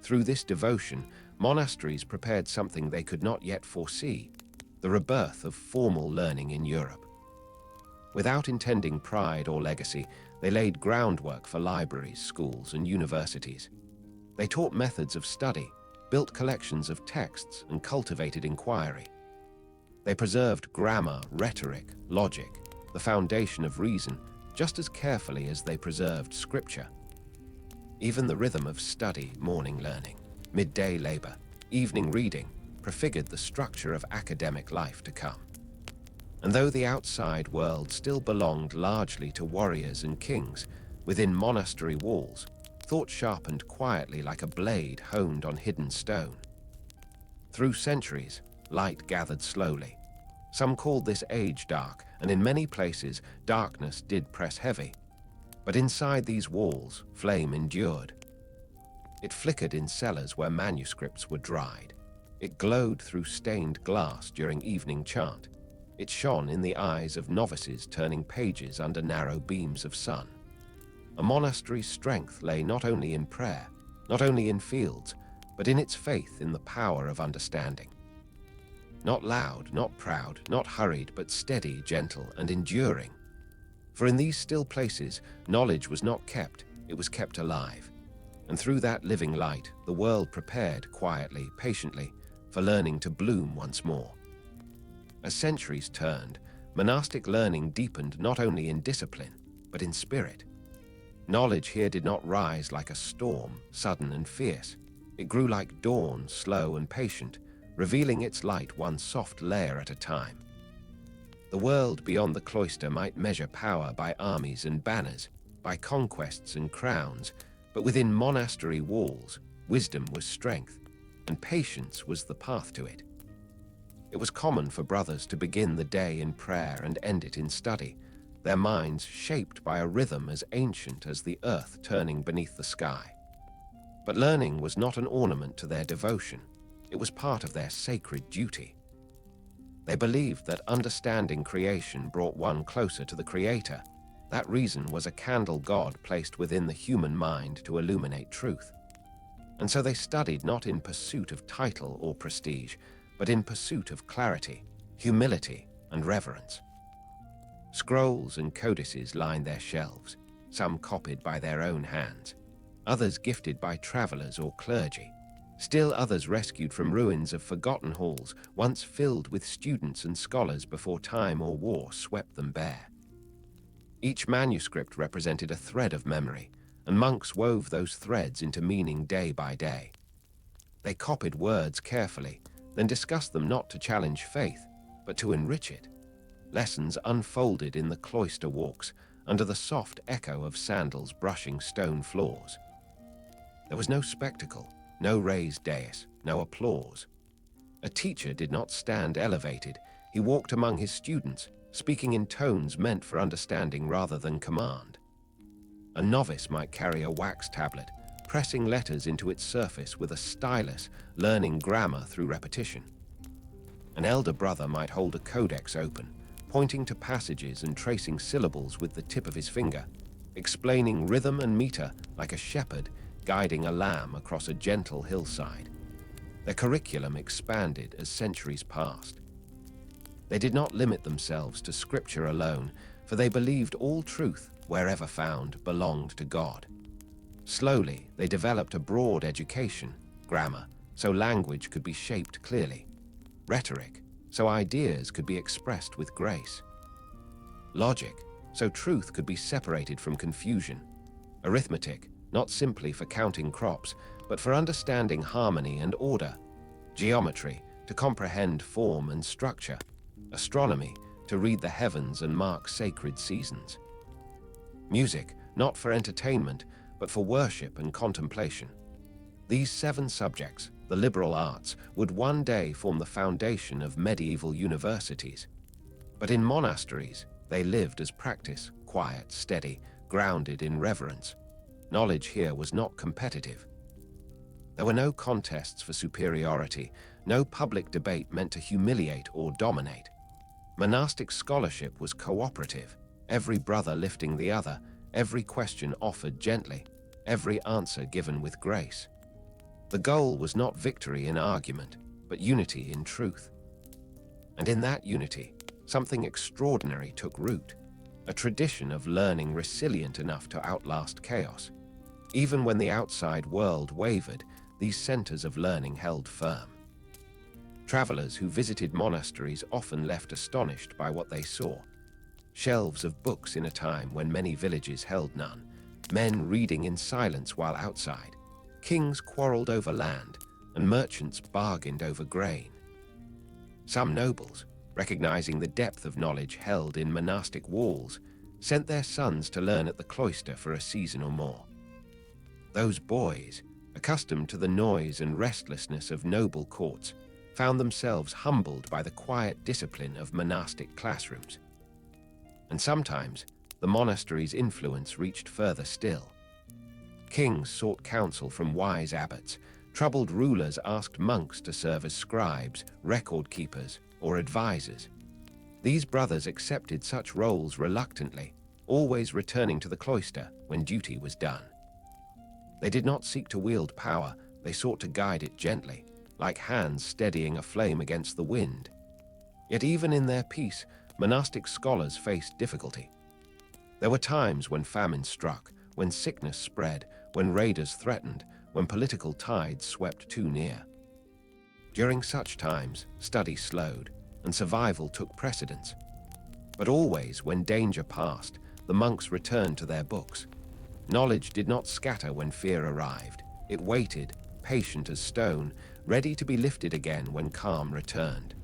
Through this devotion, monasteries prepared something they could not yet foresee, the rebirth of formal learning in Europe. Without intending pride or legacy, they laid groundwork for libraries, schools, and universities. They taught methods of study, built collections of texts, and cultivated inquiry. They preserved grammar, rhetoric, logic, the foundation of reason, just as carefully as they preserved scripture. Even the rhythm of study, morning learning, midday labor, evening reading, prefigured the structure of academic life to come. And though the outside world still belonged largely to warriors and kings, within monastery walls, thought sharpened quietly like a blade honed on hidden stone. Through centuries, light gathered slowly. Some called this age dark, and in many places, darkness did press heavy. But inside these walls, flame endured. It flickered in cellars where manuscripts were dried. It glowed through stained glass during evening chant. It shone in the eyes of novices turning pages under narrow beams of sun. A monastery's strength lay not only in prayer, not only in fields, but in its faith in the power of understanding. Not loud, not proud, not hurried, but steady, gentle, and enduring. For in these still places, knowledge was not kept, it was kept alive. And through that living light, the world prepared quietly, patiently, for learning to bloom once more. As centuries turned, monastic learning deepened not only in discipline, but in spirit. Knowledge here did not rise like a storm, sudden and fierce. It grew like dawn, slow and patient, revealing its light one soft layer at a time. The world beyond the cloister might measure power by armies and banners, by conquests and crowns, but within monastery walls, wisdom was strength, and patience was the path to it. It was common for brothers to begin the day in prayer and end it in study, their minds shaped by a rhythm as ancient as the earth turning beneath the sky. But learning was not an ornament to their devotion, it was part of their sacred duty. They believed that understanding creation brought one closer to the Creator. That reason was a candle God placed within the human mind to illuminate truth. And so they studied not in pursuit of title or prestige, but in pursuit of clarity, humility, and reverence. Scrolls and codices lined their shelves, some copied by their own hands, others gifted by travelers or clergy, still others rescued from ruins of forgotten halls once filled with students and scholars before time or war swept them bare. Each manuscript represented a thread of memory, and monks wove those threads into meaning day by day. They copied words carefully, then discussed them not to challenge faith, but to enrich it. Lessons unfolded in the cloister walks, under the soft echo of sandals brushing stone floors. There was no spectacle, no raised dais, no applause. A teacher did not stand elevated. He walked among his students, speaking in tones meant for understanding rather than command. A novice might carry a wax tablet, pressing letters into its surface with a stylus, learning grammar through repetition. An elder brother might hold a codex open, pointing to passages and tracing syllables with the tip of his finger, explaining rhythm and meter like a shepherd guiding a lamb across a gentle hillside. Their curriculum expanded as centuries passed. They did not limit themselves to scripture alone, for they believed all truth, wherever found, belonged to God. Slowly, they developed a broad education, grammar, so language could be shaped clearly, rhetoric, so ideas could be expressed with grace, logic, so truth could be separated from confusion, arithmetic, not simply for counting crops, but for understanding harmony and order, geometry, to comprehend form and structure, astronomy, to read the heavens and mark sacred seasons. Music, not for entertainment, but for worship and contemplation. These 7 subjects, the liberal arts, would one day form the foundation of medieval universities. But in monasteries, they lived as practice, quiet, steady, grounded in reverence. Knowledge here was not competitive. There were no contests for superiority, no public debate meant to humiliate or dominate. Monastic scholarship was cooperative, every brother lifting the other, every question offered gently, every answer given with grace. The goal was not victory in argument, but unity in truth. And in that unity, something extraordinary took root, a tradition of learning resilient enough to outlast chaos. Even when the outside world wavered, these centers of learning held firm. Travelers who visited monasteries often left astonished by what they saw. Shelves of books in a time when many villages held none, men reading in silence while outside, kings quarreled over land, and merchants bargained over grain. Some nobles, recognizing the depth of knowledge held in monastic walls, sent their sons to learn at the cloister for a season or more. Those boys, accustomed to the noise and restlessness of noble courts, found themselves humbled by the quiet discipline of monastic classrooms. And sometimes, the monastery's influence reached further still. Kings sought counsel from wise abbots, troubled rulers asked monks to serve as scribes, record keepers, or advisors. These brothers accepted such roles reluctantly, always returning to the cloister when duty was done. They did not seek to wield power, they sought to guide it gently, like hands steadying a flame against the wind. Yet even in their peace, monastic scholars faced difficulty. There were times when famine struck, when sickness spread, when raiders threatened, when political tides swept too near. During such times, study slowed, and survival took precedence. But always, when danger passed, the monks returned to their books. Knowledge did not scatter when fear arrived. It waited, patient as stone, ready to be lifted again when calm returned.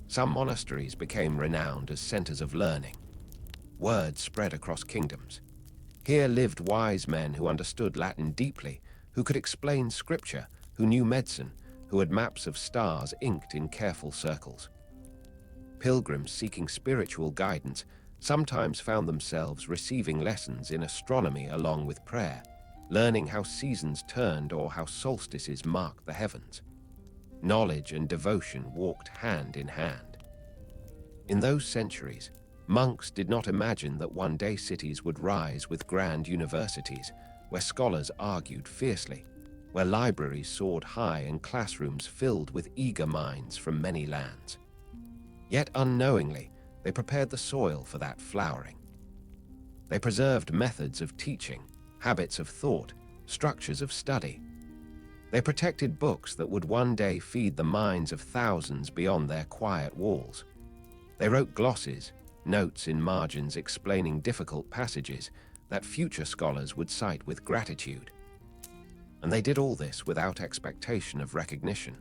Some monasteries became renowned as centers of learning. Word spread across kingdoms. Here lived wise men who understood Latin deeply, who could explain scripture, who knew medicine, who had maps of stars inked in careful circles. Pilgrims seeking spiritual guidance sometimes found themselves receiving lessons in astronomy along with prayer, learning how seasons turned or how solstices marked the heavens. Knowledge and devotion walked hand in hand. In those centuries, monks did not imagine that one day cities would rise with grand universities, where scholars argued fiercely, where libraries soared high and classrooms filled with eager minds from many lands. Yet unknowingly, they prepared the soil for that flowering. They preserved methods of teaching, habits of thought, structures of study. They protected books that would one day feed the minds of thousands beyond their quiet walls. They wrote glosses, notes in margins explaining difficult passages that future scholars would cite with gratitude. And they did all this without expectation of recognition.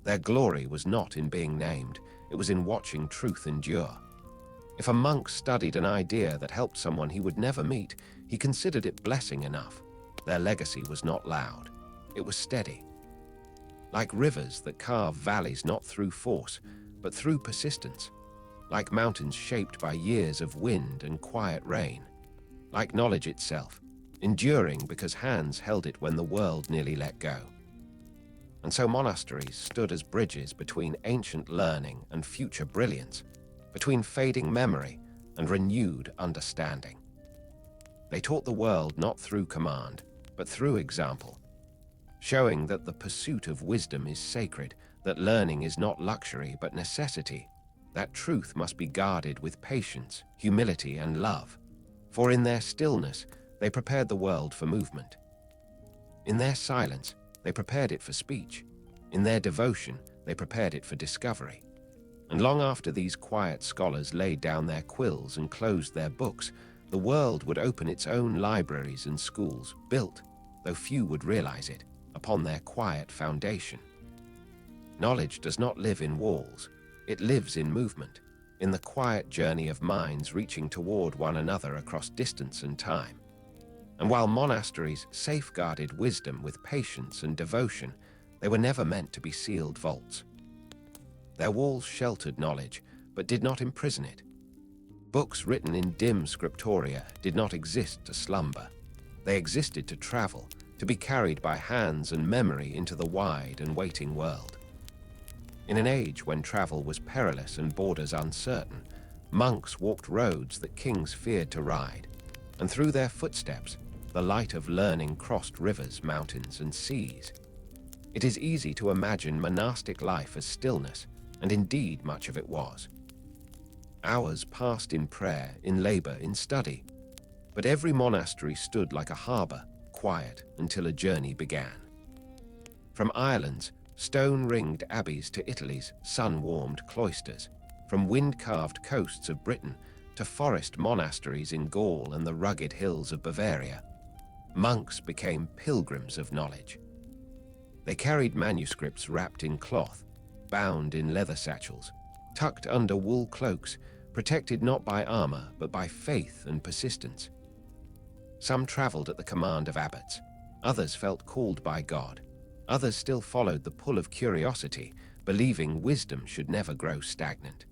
Their glory was not in being named, it was in watching truth endure. If a monk studied an idea that helped someone he would never meet, he considered it blessing enough. Their legacy was not loud, it was steady. Like rivers that carve valleys not through force, but through persistence. Like mountains shaped by years of wind and quiet rain. Like knowledge itself, enduring because hands held it when the world nearly let go. And so monasteries stood as bridges between ancient learning and future brilliance, between fading memory and renewed understanding. They taught the world not through command, but through example, showing that the pursuit of wisdom is sacred, that learning is not luxury but necessity, that truth must be guarded with patience, humility, and love. For in their stillness, they prepared the world for movement. In their silence, they prepared it for speech. In their devotion, they prepared it for discovery. And long after these quiet scholars laid down their quills and closed their books, the world would open its own libraries and schools, built, though few would realize it, upon their quiet foundation. Knowledge does not live in walls, it lives in movement, in the quiet journey of minds reaching toward one another across distance and time. And while monasteries safeguarded wisdom with patience and devotion, they were never meant to be sealed vaults. Their walls sheltered knowledge, but did not imprison it. Books written in dim scriptoria did not exist to slumber. They existed to travel, to be carried by hands and memory into the wide and waiting world. In an age when travel was perilous and borders uncertain, monks walked roads that kings feared to ride, and through their footsteps, the light of learning crossed rivers, mountains, and seas. It is easy to imagine monastic life as stillness, and indeed much of it was. Hours passed in prayer, in labor, in study, but every monastery stood like a harbor, quiet until a journey began. From Ireland's stone-ringed abbeys to Italy's sun-warmed cloisters, from wind-carved coasts of Britain to forest monasteries in Gaul and the rugged hills of Bavaria, monks became pilgrims of knowledge. They carried manuscripts wrapped in cloth, bound in leather satchels, tucked under wool cloaks, protected not by armor but by faith and persistence. Some traveled at the command of abbots, others felt called by God, others still followed the pull of curiosity, believing wisdom should never grow stagnant.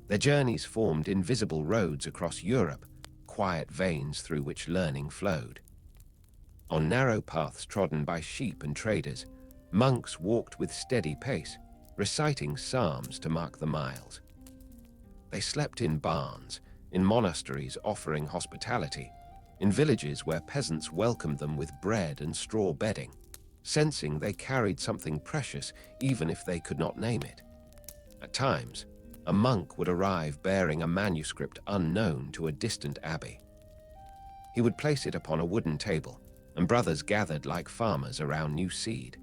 Their journeys formed invisible roads across Europe, quiet veins through which learning flowed. On narrow paths trodden by sheep and traders, monks walked with steady pace, reciting psalms to mark the miles. They slept in barns, in monasteries offering hospitality, in villages where peasants welcomed them with bread and straw bedding, sensing they carried something precious even if they could not name it. At times, a monk would arrive bearing a manuscript unknown to a distant abbey. He would place it upon a wooden table, and brothers gathered like farmers around new seed.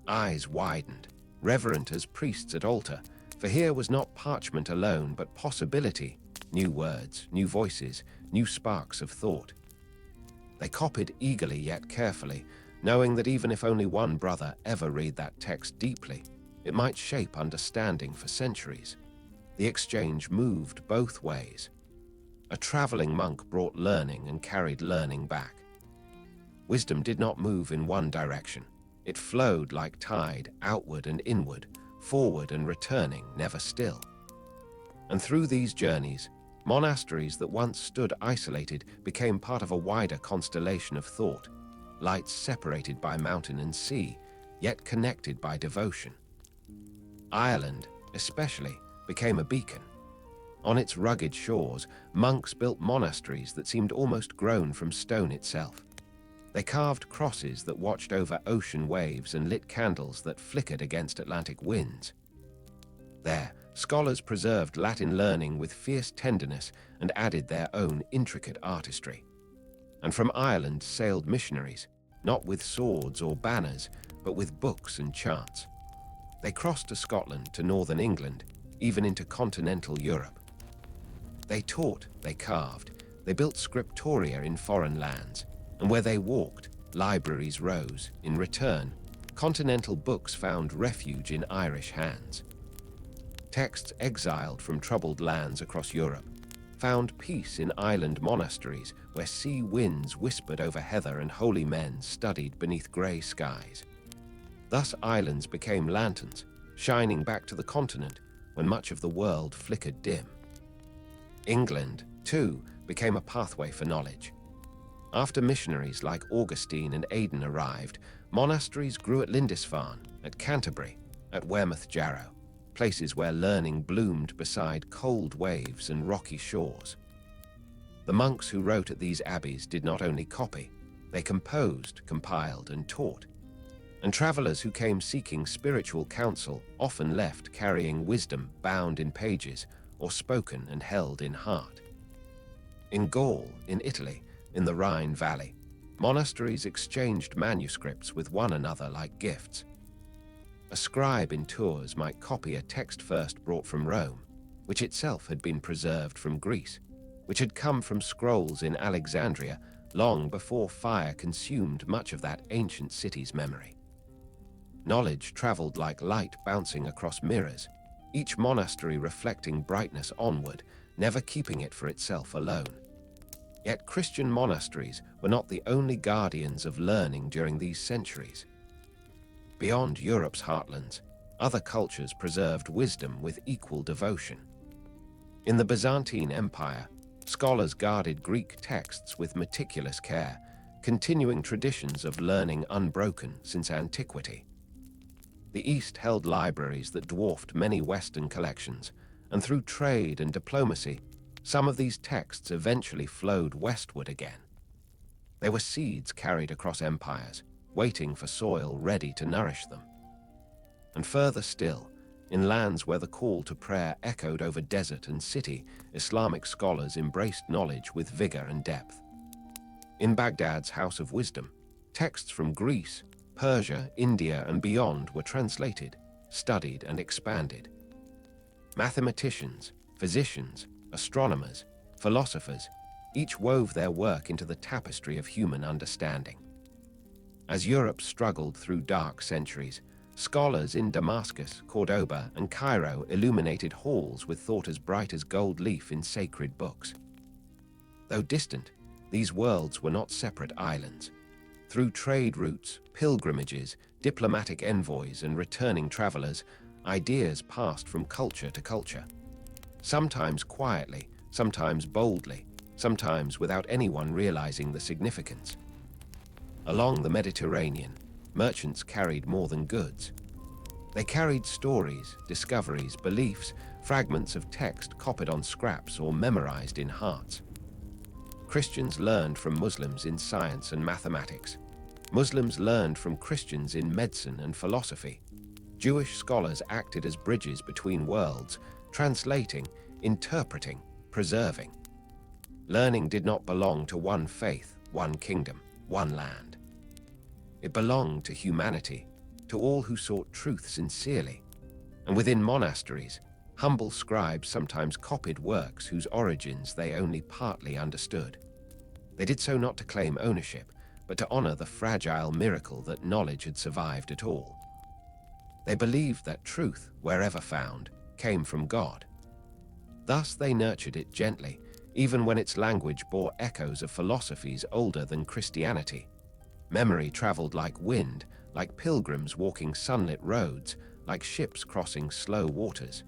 Eyes widened, reverent as priests at altar, for here was not parchment alone, but possibility, new words, new voices, new sparks of thought. They copied eagerly yet carefully, knowing that even if only one brother ever read that text deeply, it might shape understanding for centuries. The exchange moved both ways. A traveling monk brought learning and carried learning back. Wisdom did not move in one direction. It flowed like tide, outward and inward, forward and returning, never still. And through these journeys, monasteries that once stood isolated became part of a wider constellation of thought, lights separated by mountain and sea, yet connected by devotion. Ireland, especially, became a beacon. On its rugged shores, monks built monasteries that seemed almost grown from stone itself. They carved crosses that watched over ocean waves and lit candles that flickered against Atlantic winds. There, scholars preserved Latin learning with fierce tenderness and added their own intricate artistry. And from Ireland sailed missionaries, not with swords or banners, but with books and charts. They crossed to Scotland, to northern England, even into continental Europe. They taught, they carved, they built scriptoria in foreign lands, and where they walked, libraries rose. In return, continental books found refuge in Irish hands. Texts exiled from troubled lands across Europe found peace in island monasteries where sea winds whispered over heather and holy men studied beneath grey skies. Thus islands became lanterns, shining back to the continent when much of the world flickered dim. England, too, became a pathway for knowledge. After missionaries like Augustine and Aidan arrived, monasteries grew at Lindisfarne, at Canterbury, at Wearmouth Jarrow, places where learning bloomed beside cold waves and rocky shores. The monks who wrote at these abbeys did not only copy, they composed, compiled, and taught. And travelers who came seeking spiritual counsel often left carrying wisdom bound in pages or spoken and held in heart. In Gaul, in Italy, in the Rhine Valley, monasteries exchanged manuscripts with one another like gifts. A scribe in Tours might copy a text first brought from Rome, which itself had been preserved from Greece, which had come from scrolls in Alexandria long before fire consumed much of that ancient city's memory. Knowledge traveled like light bouncing across mirrors, each monastery reflecting brightness onward, never keeping it for itself alone. Yet Christian monasteries were not the only guardians of learning during these centuries. Beyond Europe's heartlands, other cultures preserved wisdom with equal devotion. In the Byzantine Empire, scholars guarded Greek texts with meticulous care, continuing traditions of learning unbroken since antiquity. The East held libraries that dwarfed many Western collections, and through trade and diplomacy, some of these texts eventually flowed westward again. They were seeds carried across empires, waiting for soil ready to nourish them. And further still, in lands where the call to prayer echoed over desert and city, Islamic scholars embraced knowledge with vigor and depth. In Baghdad's House of Wisdom, texts from Greece, Persia, India, and beyond were translated, studied, and expanded. Mathematicians, physicians, astronomers, philosophers, each wove their work into the tapestry of human understanding. As Europe struggled through dark centuries, scholars in Damascus, Cordoba, and Cairo illuminated halls with thought as bright as gold leaf in sacred books. Though distant, these worlds were not separate islands. Through trade routes, pilgrimages, diplomatic envoys, and returning travelers, ideas passed from culture to culture. Sometimes quietly, sometimes boldly, sometimes without anyone realizing the significance. Along the Mediterranean, merchants carried more than goods. They carried stories, discoveries, beliefs, fragments of text copied on scraps or memorized in hearts. Christians learned from Muslims in science and mathematics. Muslims learned from Christians in medicine and philosophy. Jewish scholars acted as bridges between worlds, translating, interpreting, preserving. Learning did not belong to one faith, one kingdom, one land. It belonged to humanity, to all who sought truth sincerely. And within monasteries, humble scribes sometimes copied works whose origins they only partly understood. They did so not to claim ownership, but to honor the fragile miracle that knowledge had survived at all. They believed that truth, wherever found, came from God. Thus they nurtured it gently, even when its language bore echoes of philosophies older than Christianity. Memory traveled like wind, like pilgrims walking sunlit roads, like ships crossing slow waters.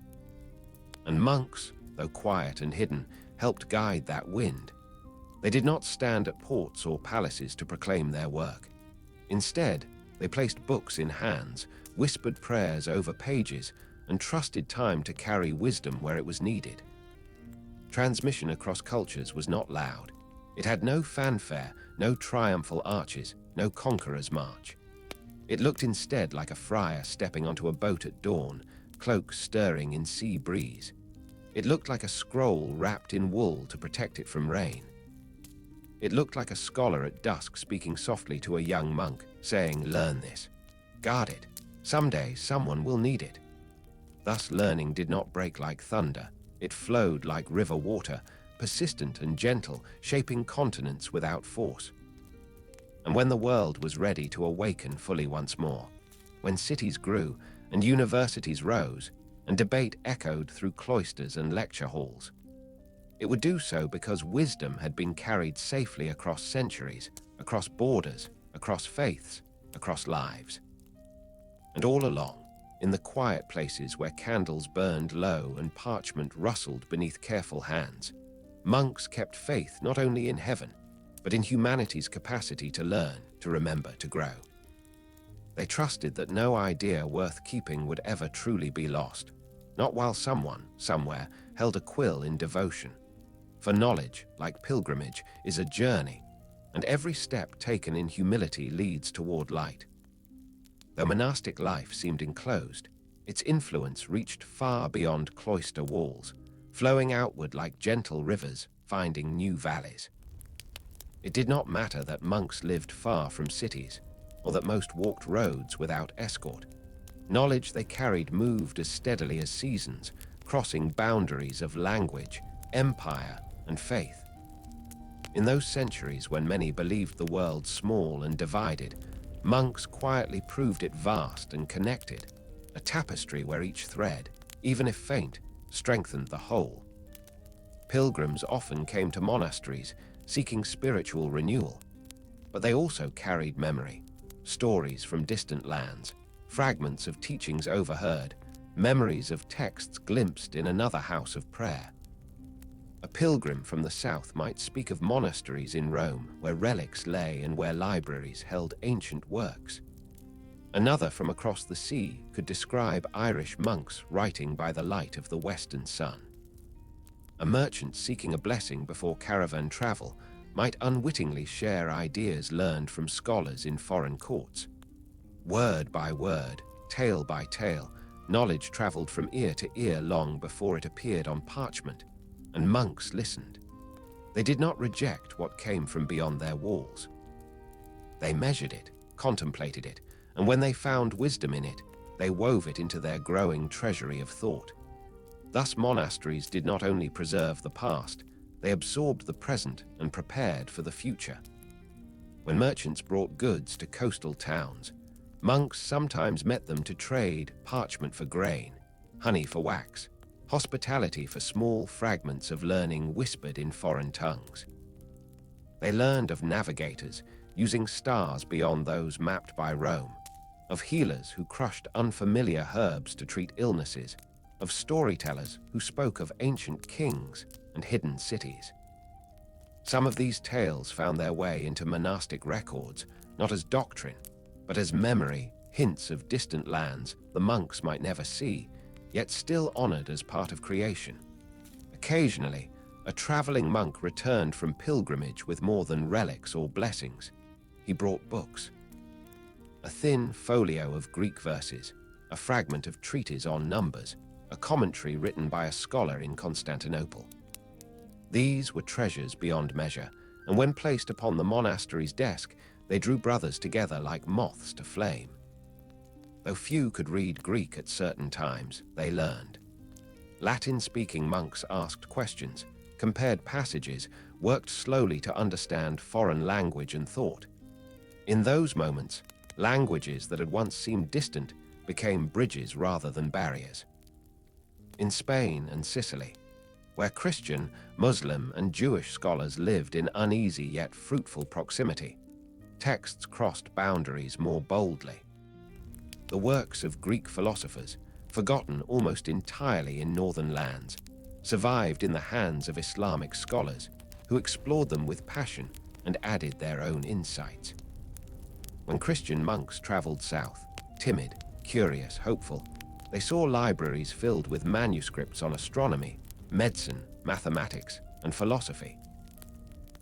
And monks, though quiet and hidden, helped guide that wind. They did not stand at ports or palaces to proclaim their work. Instead, they placed books in hands, whispered prayers over pages, and trusted time to carry wisdom where it was needed. Transmission across cultures was not loud. It had no fanfare, no triumphal arches, no conqueror's march. It looked instead like a friar stepping onto a boat at dawn, cloaks stirring in sea breeze. It looked like a scroll wrapped in wool to protect it from rain. It looked like a scholar at dusk speaking softly to a young monk, saying, "Learn this. Guard it. Someday someone will need it." Thus learning did not break like thunder. It flowed like river water, persistent and gentle, shaping continents without force. And when the world was ready to awaken fully once more, when cities grew and universities rose, and debate echoed through cloisters and lecture halls, it would do so because wisdom had been carried safely across centuries, across borders, across faiths, across lives. And all along, in the quiet places where candles burned low and parchment rustled beneath careful hands, monks kept faith not only in heaven, but in humanity's capacity to learn, to remember, to grow. They trusted that no idea worth keeping would ever truly be lost, not while someone, somewhere, held a quill in devotion. For knowledge, like pilgrimage, is a journey, and every step taken in humility leads toward light. Though monastic life seemed enclosed, its influence reached far beyond cloister walls, flowing outward like gentle rivers, finding new valleys. It did not matter that monks lived far from cities, or that most walked roads without escort. Knowledge they carried moved as steadily as seasons, crossing boundaries of language, empire, and faith. In those centuries when many believed the world small and divided, monks quietly proved it vast and connected, a tapestry where each thread, even if faint, strengthened the whole. Pilgrims often came to monasteries, seeking spiritual renewal, but they also carried memory, stories from distant lands, fragments of teachings overheard, memories of texts glimpsed in another house of prayer. A pilgrim from the south might speak of monasteries in Rome where relics lay and where libraries held ancient works. Another from across the sea could describe Irish monks writing by the light of the western sun. A merchant seeking a blessing before caravan travel might unwittingly share ideas learned from scholars in foreign courts. Word by word, tale by tale, knowledge traveled from ear to ear long before it appeared on parchment, and monks listened. They did not reject what came from beyond their walls. They measured it, contemplated it, and when they found wisdom in it, they wove it into their growing treasury of thought. Thus monasteries did not only preserve the past, they absorbed the present and prepared for the future. When merchants brought goods to coastal towns, monks sometimes met them to trade parchment for grain, honey for wax, hospitality for small fragments of learning whispered in foreign tongues. They learned of navigators using stars beyond those mapped by Rome, of healers who crushed unfamiliar herbs to treat illnesses, of storytellers who spoke of ancient kings and hidden cities. Some of these tales found their way into monastic records, not as doctrine, but as memory, hints of distant lands the monks might never see, yet still honored as part of creation. Occasionally, a traveling monk returned from pilgrimage with more than relics or blessings. He brought books. A thin folio of Greek verses, a fragment of treatise on numbers, a commentary written by a scholar in Constantinople. These were treasures beyond measure, and when placed upon the monastery's desk, they drew brothers together like moths to flame. Though few could read Greek at certain times, they learned. Latin-speaking monks asked questions, compared passages, worked slowly to understand foreign language and thought. In those moments, languages that had once seemed distant became bridges rather than barriers. In Spain and Sicily, where Christian, Muslim, and Jewish scholars lived in uneasy yet fruitful proximity, texts crossed boundaries more boldly. The works of Greek philosophers, forgotten almost entirely in northern lands, survived in the hands of Islamic scholars who explored them with passion and added their own insights. When Christian monks traveled south, timid, curious, hopeful, they saw libraries filled with manuscripts on astronomy, medicine, mathematics, and philosophy.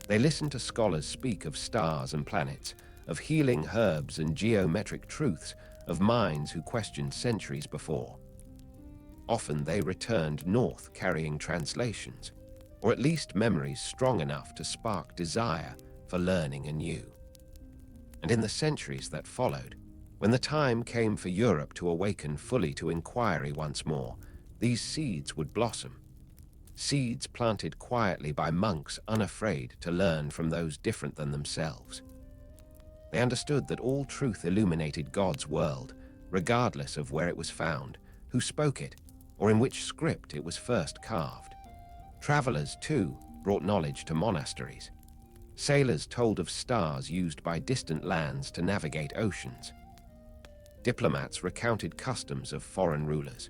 They listened to scholars speak of stars and planets, of healing herbs and geometric truths, of minds who questioned centuries before. Often they returned north carrying translations, or at least memories strong enough to spark desire for learning anew. And in the centuries that followed, when the time came for Europe to awaken fully to inquiry once more, these seeds would blossom. Seeds planted quietly by monks unafraid to learn from those different than themselves. They understood that all truth illuminated God's world, regardless of where it was found, who spoke it, or in which script it was first carved. Travelers, too, brought knowledge to monasteries. Sailors told of stars used by distant lands to navigate oceans. Diplomats recounted customs of foreign rulers.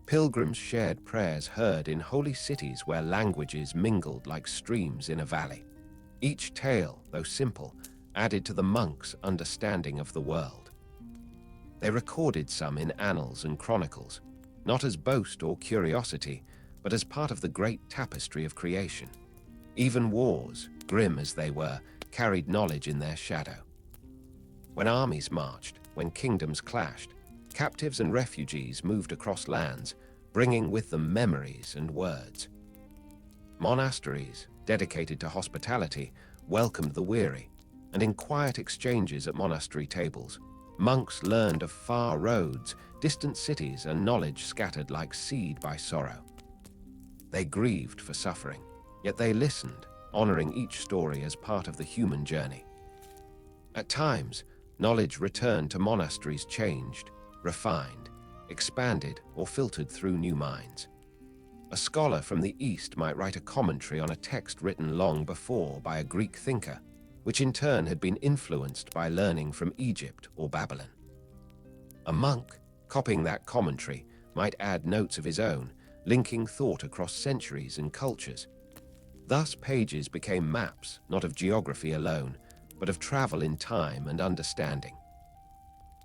Pilgrims shared prayers heard in holy cities where languages mingled like streams in a valley. Each tale, though simple, added to the monks' understanding of the world. They recorded some in annals and chronicles, not as boast or curiosity, but as part of the great tapestry of creation. Even wars, grim as they were, carried knowledge in their shadow. When armies marched, when kingdoms clashed, captives and refugees moved across lands, bringing with them memories and words. Monasteries, dedicated to hospitality, welcomed the weary, and in quiet exchanges at monastery tables, monks learned of far roads, distant cities, and knowledge scattered like seed by sorrow. They grieved for suffering, yet they listened, honoring each story as part of the human journey. At times, knowledge returned to monasteries changed, refined, expanded, or filtered through new minds. A scholar from the East might write a commentary on a text written long before by a Greek thinker, which in turn had been influenced by learning from Egypt or Babylon. A monk, copying that commentary, might add notes of his own, linking thought across centuries and cultures. Thus, pages became maps, not of geography alone, but of travel in time and understanding.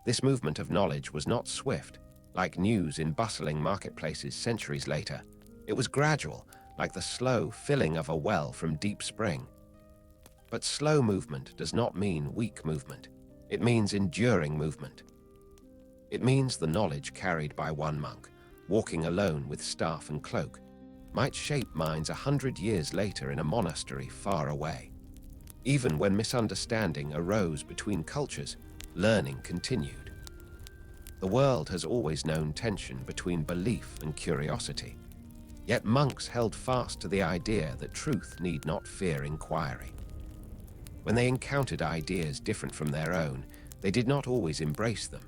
This movement of knowledge was not swift, like news in bustling marketplaces centuries later. It was gradual, like the slow filling of a well from deep spring. But slow movement does not mean weak movement. It means enduring movement. It means the knowledge carried by one monk, walking alone with staff and cloak, might shape minds 100 years later in a monastery far away. Even when misunderstanding arose between cultures, learning continued. The world has always known tension between belief and curiosity. Yet monks held fast to the idea that truth need not fear inquiry. When they encountered ideas different from their own, they did not always embrace them,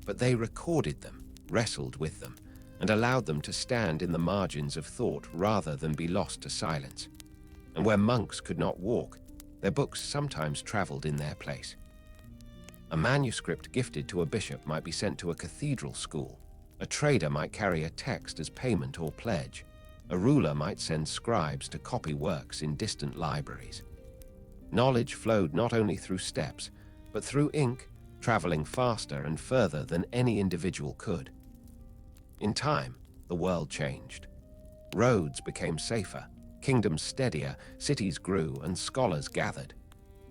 but they recorded them, wrestled with them, and allowed them to stand in the margins of thought rather than be lost to silence. And where monks could not walk, their books sometimes traveled in their place. A manuscript gifted to a bishop might be sent to a cathedral school. A trader might carry a text as payment or pledge. A ruler might send scribes to copy works in distant libraries. Knowledge flowed not only through steps, but through ink, traveling faster and further than any individual could. In time, the world changed. Roads became safer, kingdoms steadier, cities grew, and scholars gathered.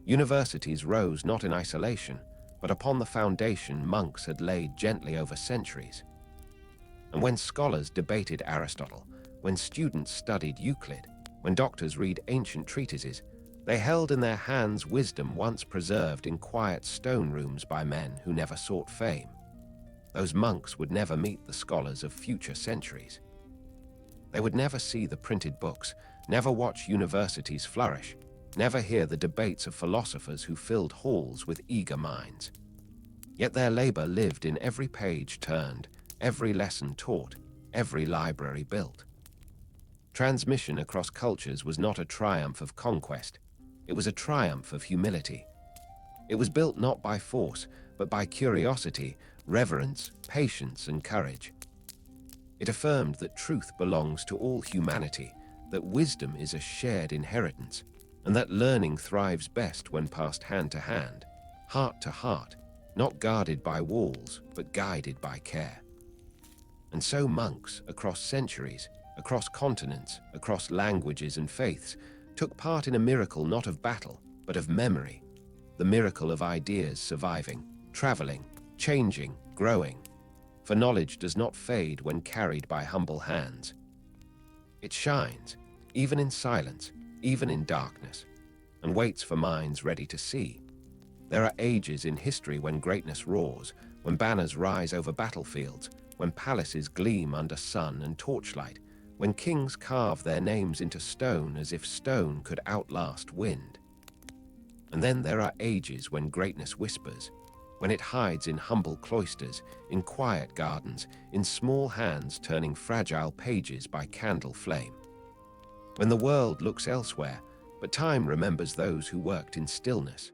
Universities rose not in isolation, but upon the foundation monks had laid gently over centuries. And when scholars debated Aristotle, when students studied Euclid, when doctors read ancient treatises, they held in their hands wisdom once preserved in quiet stone rooms by men who never sought fame. Those monks would never meet the scholars of future centuries. They would never see the printed books, never watch universities flourish, never hear the debates of philosophers who filled halls with eager minds. Yet their labor lived in every page turned, every lesson taught, every library built. Transmission across cultures was not a triumph of conquest. It was a triumph of humility. It was built not by force, but by curiosity, reverence, patience, and courage. It affirmed that truth belongs to all humanity, that wisdom is a shared inheritance, and that learning thrives best when passed hand to hand, heart to heart, not guarded by walls, but guided by care. And so monks, across centuries, across continents, across languages and faiths, took part in a miracle not of battle, but of memory, the miracle of ideas surviving, traveling, changing, growing. for knowledge does not fade when carried by humble hands. It shines, even in silence, even in darkness, and waits for minds ready to see. There are ages in history when greatness roars, when banners rise over battlefields, when palaces gleam under sun and torchlight, when kings carve their names into stone as if stone could outlast wind. And then there are ages when greatness whispers, when it hides in humble cloisters, in quiet gardens, in small hands turning fragile pages by candle flame. When the world looks elsewhere, but time remembers those who worked in stillness.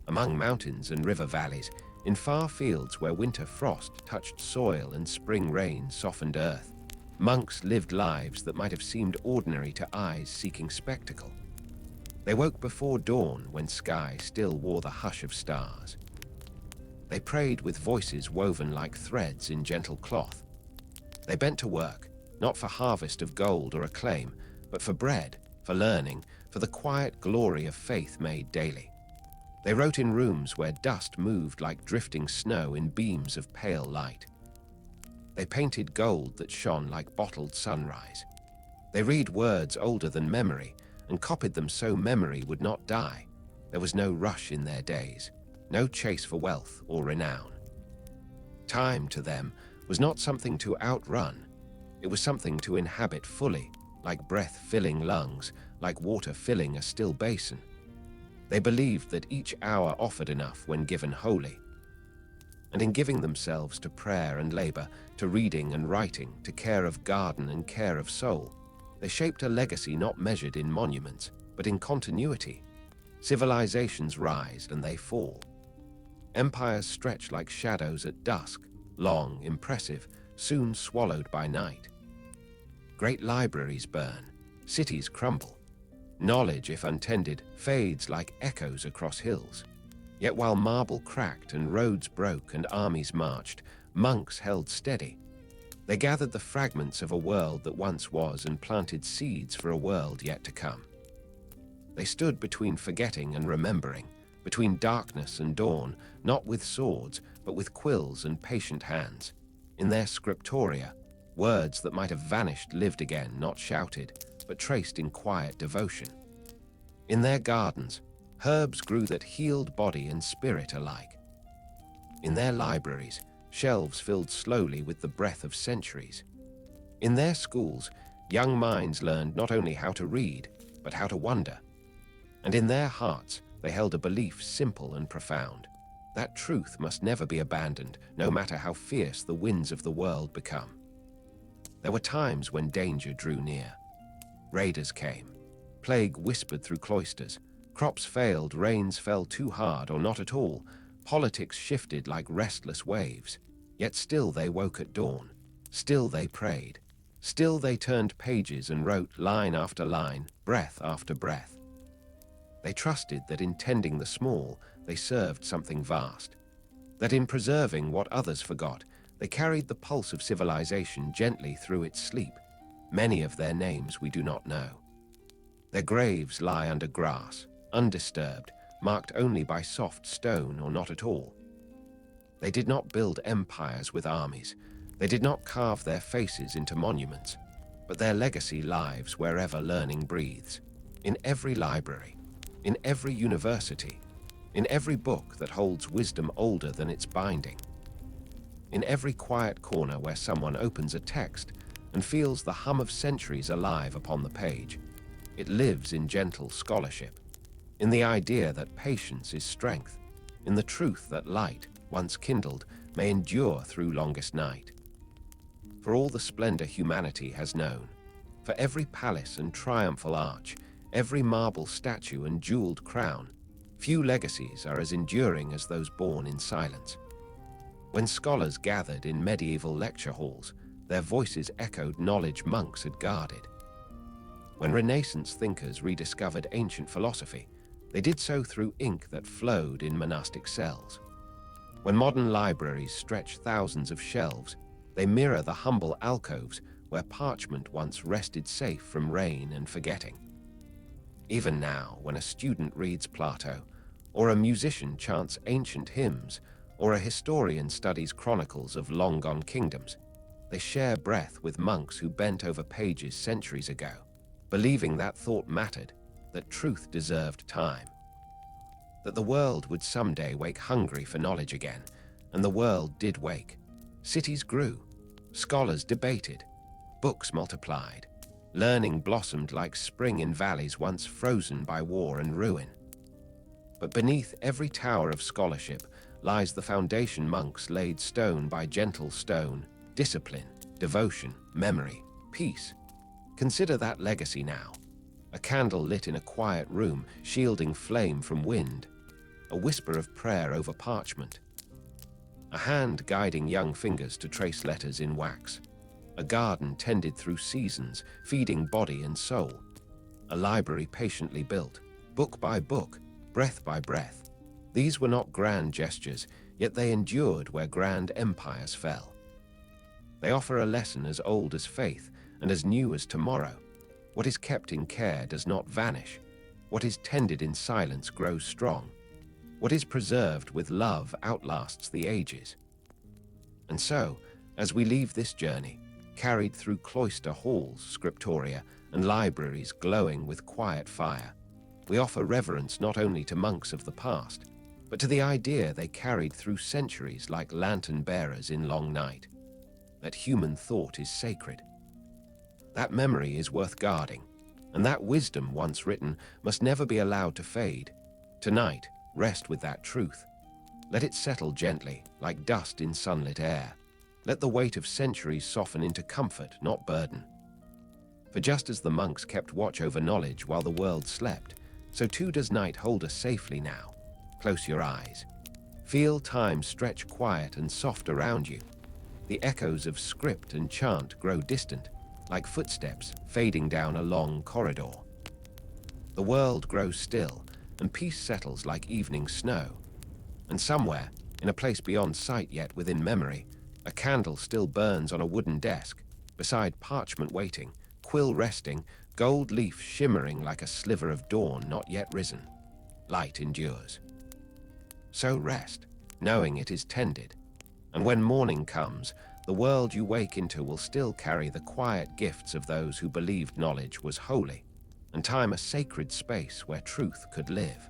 Among mountains and river valleys, in far fields where winter frost touched soil and spring rain softened earth, monks lived lives that might have seemed ordinary to eyes seeking spectacle. They woke before dawn when sky still wore the hush of stars. They prayed with voices woven like threads in gentle cloth. They bent to work, not for harvest of gold or acclaim, but for bread, for learning, for the quiet glory of faith made daily. They wrote in rooms where dust moved like drifting snow in beams of pale light. They painted gold that shone like bottled sunrise. They read words older than memory and copied them so memory would not die. There was no rush in their days, no chase for wealth or renown. Time to them was not something to outrun. It was something to inhabit fully, like breath filling lungs, like water filling a still basin. They believed that each hour offered enough when given wholly. And in giving themselves to prayer and labor, to reading and writing, to care of garden and care of soul, they shaped a legacy not measured in monuments, but in continuity. Civilizations rise and they fall. Empires stretch like shadows at dusk, long, impressive, soon swallowed by night. Great libraries burn, cities crumble. Knowledge, if untended, fades like echoes across hills. Yet while marble cracked and roads broke and armies marched, monks held steady. They gathered the fragments of a world that once was and planted seeds for a world yet to come. They stood between forgetting and remembering, between darkness and dawn, not with swords, but with quills and patient hands. In their scriptoria, words that might have vanished lived again, not shouted, but traced in quiet devotion. In their gardens, herbs grew that healed body and spirit alike. In their libraries, shelves filled slowly with the breath of centuries. In their schools, young minds learned not only how to read, but how to wonder. And in their hearts, they held a belief simple and profound, that truth must never be abandoned, no matter how fierce the winds of the world become. There were times when danger drew near. Raiders came. Plague whispered through cloisters. Crops failed, rains fell too hard or not at all. Politics shifted like restless waves. Yet still they woke at dawn. Still they prayed. Still they turned pages and wrote line after line, breath after breath. They trusted that in tending the small, they served something vast. That in preserving what others forgot, they carried the pulse of civilization gently through its sleep. Many of their names we do not know. Their graves lie under grass, undisturbed, marked only by soft stone or not at all. They did not build empires with armies. They did not carve their faces into monuments, but their legacy lives wherever learning breathes, in every library, in every university, in every book that holds wisdom older than its binding, in every quiet corner where someone opens a text and feels the hum of centuries alive upon the page. It lives in gentle scholarship, in the idea that patience is strength, in the truth that light, once kindled, may endure through longest night. For all the splendor humanity has known, for every palace and triumphal arch, every marble statue and jeweled crown, few legacies are as enduring as those born in silence. When scholars gathered in medieval lecture halls, their voices echoed knowledge monks had guarded. When Renaissance thinkers rediscovered ancient philosophy, they did so through ink that flowed in monastic cells. When modern libraries stretch thousands of shelves, they mirror the humble alcoves where parchment once rested safe from rain and forgetting. Even now, when a student reads Plato, or a musician chants ancient hymns, or a historian studies chronicles of long-gone kingdoms, they share breath with monks who bent over pages centuries ago, believing that thought mattered, that truth deserved time, that the world would someday wake hungry for knowledge again. And the world did wake. Cities grew, scholars debated, books multiplied, learning blossomed like spring in valleys once frozen by war and ruin. But beneath every tower of scholarship lies the foundation monks laid stone by gentle stone: discipline, devotion, memory, peace. Consider that legacy now. A candle lit in a quiet room, shielding flame from wind. A whisper of prayer over parchment. A hand guiding young fingers to trace letters in wax. A garden tended through seasons, feeding body and soul. A library patiently built, book by book, breath by breath. These were not grand gestures, yet they endured where grand empires fell. They offer a lesson as old as faith and as new as tomorrow. What is kept in care does not vanish. What is tended in silence grows strong. What is preserved with love outlasts the ages. And so, as we leave this journey, carried through cloister halls, scriptoria, and libraries glowing with quiet fire, we offer reverence not only to monks of the past, but to the idea they carried through centuries like lantern-bearers in long night, that human thought is sacred. That memory is worth guarding, and that wisdom once written must never be allowed to fade. Tonight, rest with that truth. Let it settle gently, like dust in sunlit air. Let the weight of centuries soften into comfort, not burden. For just as the monks kept watch over knowledge while the world slept, so too does night hold us safely now. Close your eyes. Feel time stretch quiet and soft around you. The echoes of script and chant grow distant, like footsteps fading down a long corridor. The world grows still, and peace settles like evening snow. And somewhere, in a place beyond sight yet within memory, a candle still burns on a wooden desk, beside parchment waiting, quill resting, gold leaf shimmering like a sliver of dawn not yet risen. Light endures. So rest, knowing it is tended, and when morning comes, the world you wake into will still carry the quiet gifts of those who believed knowledge was holy, and time a sacred space where truth could live.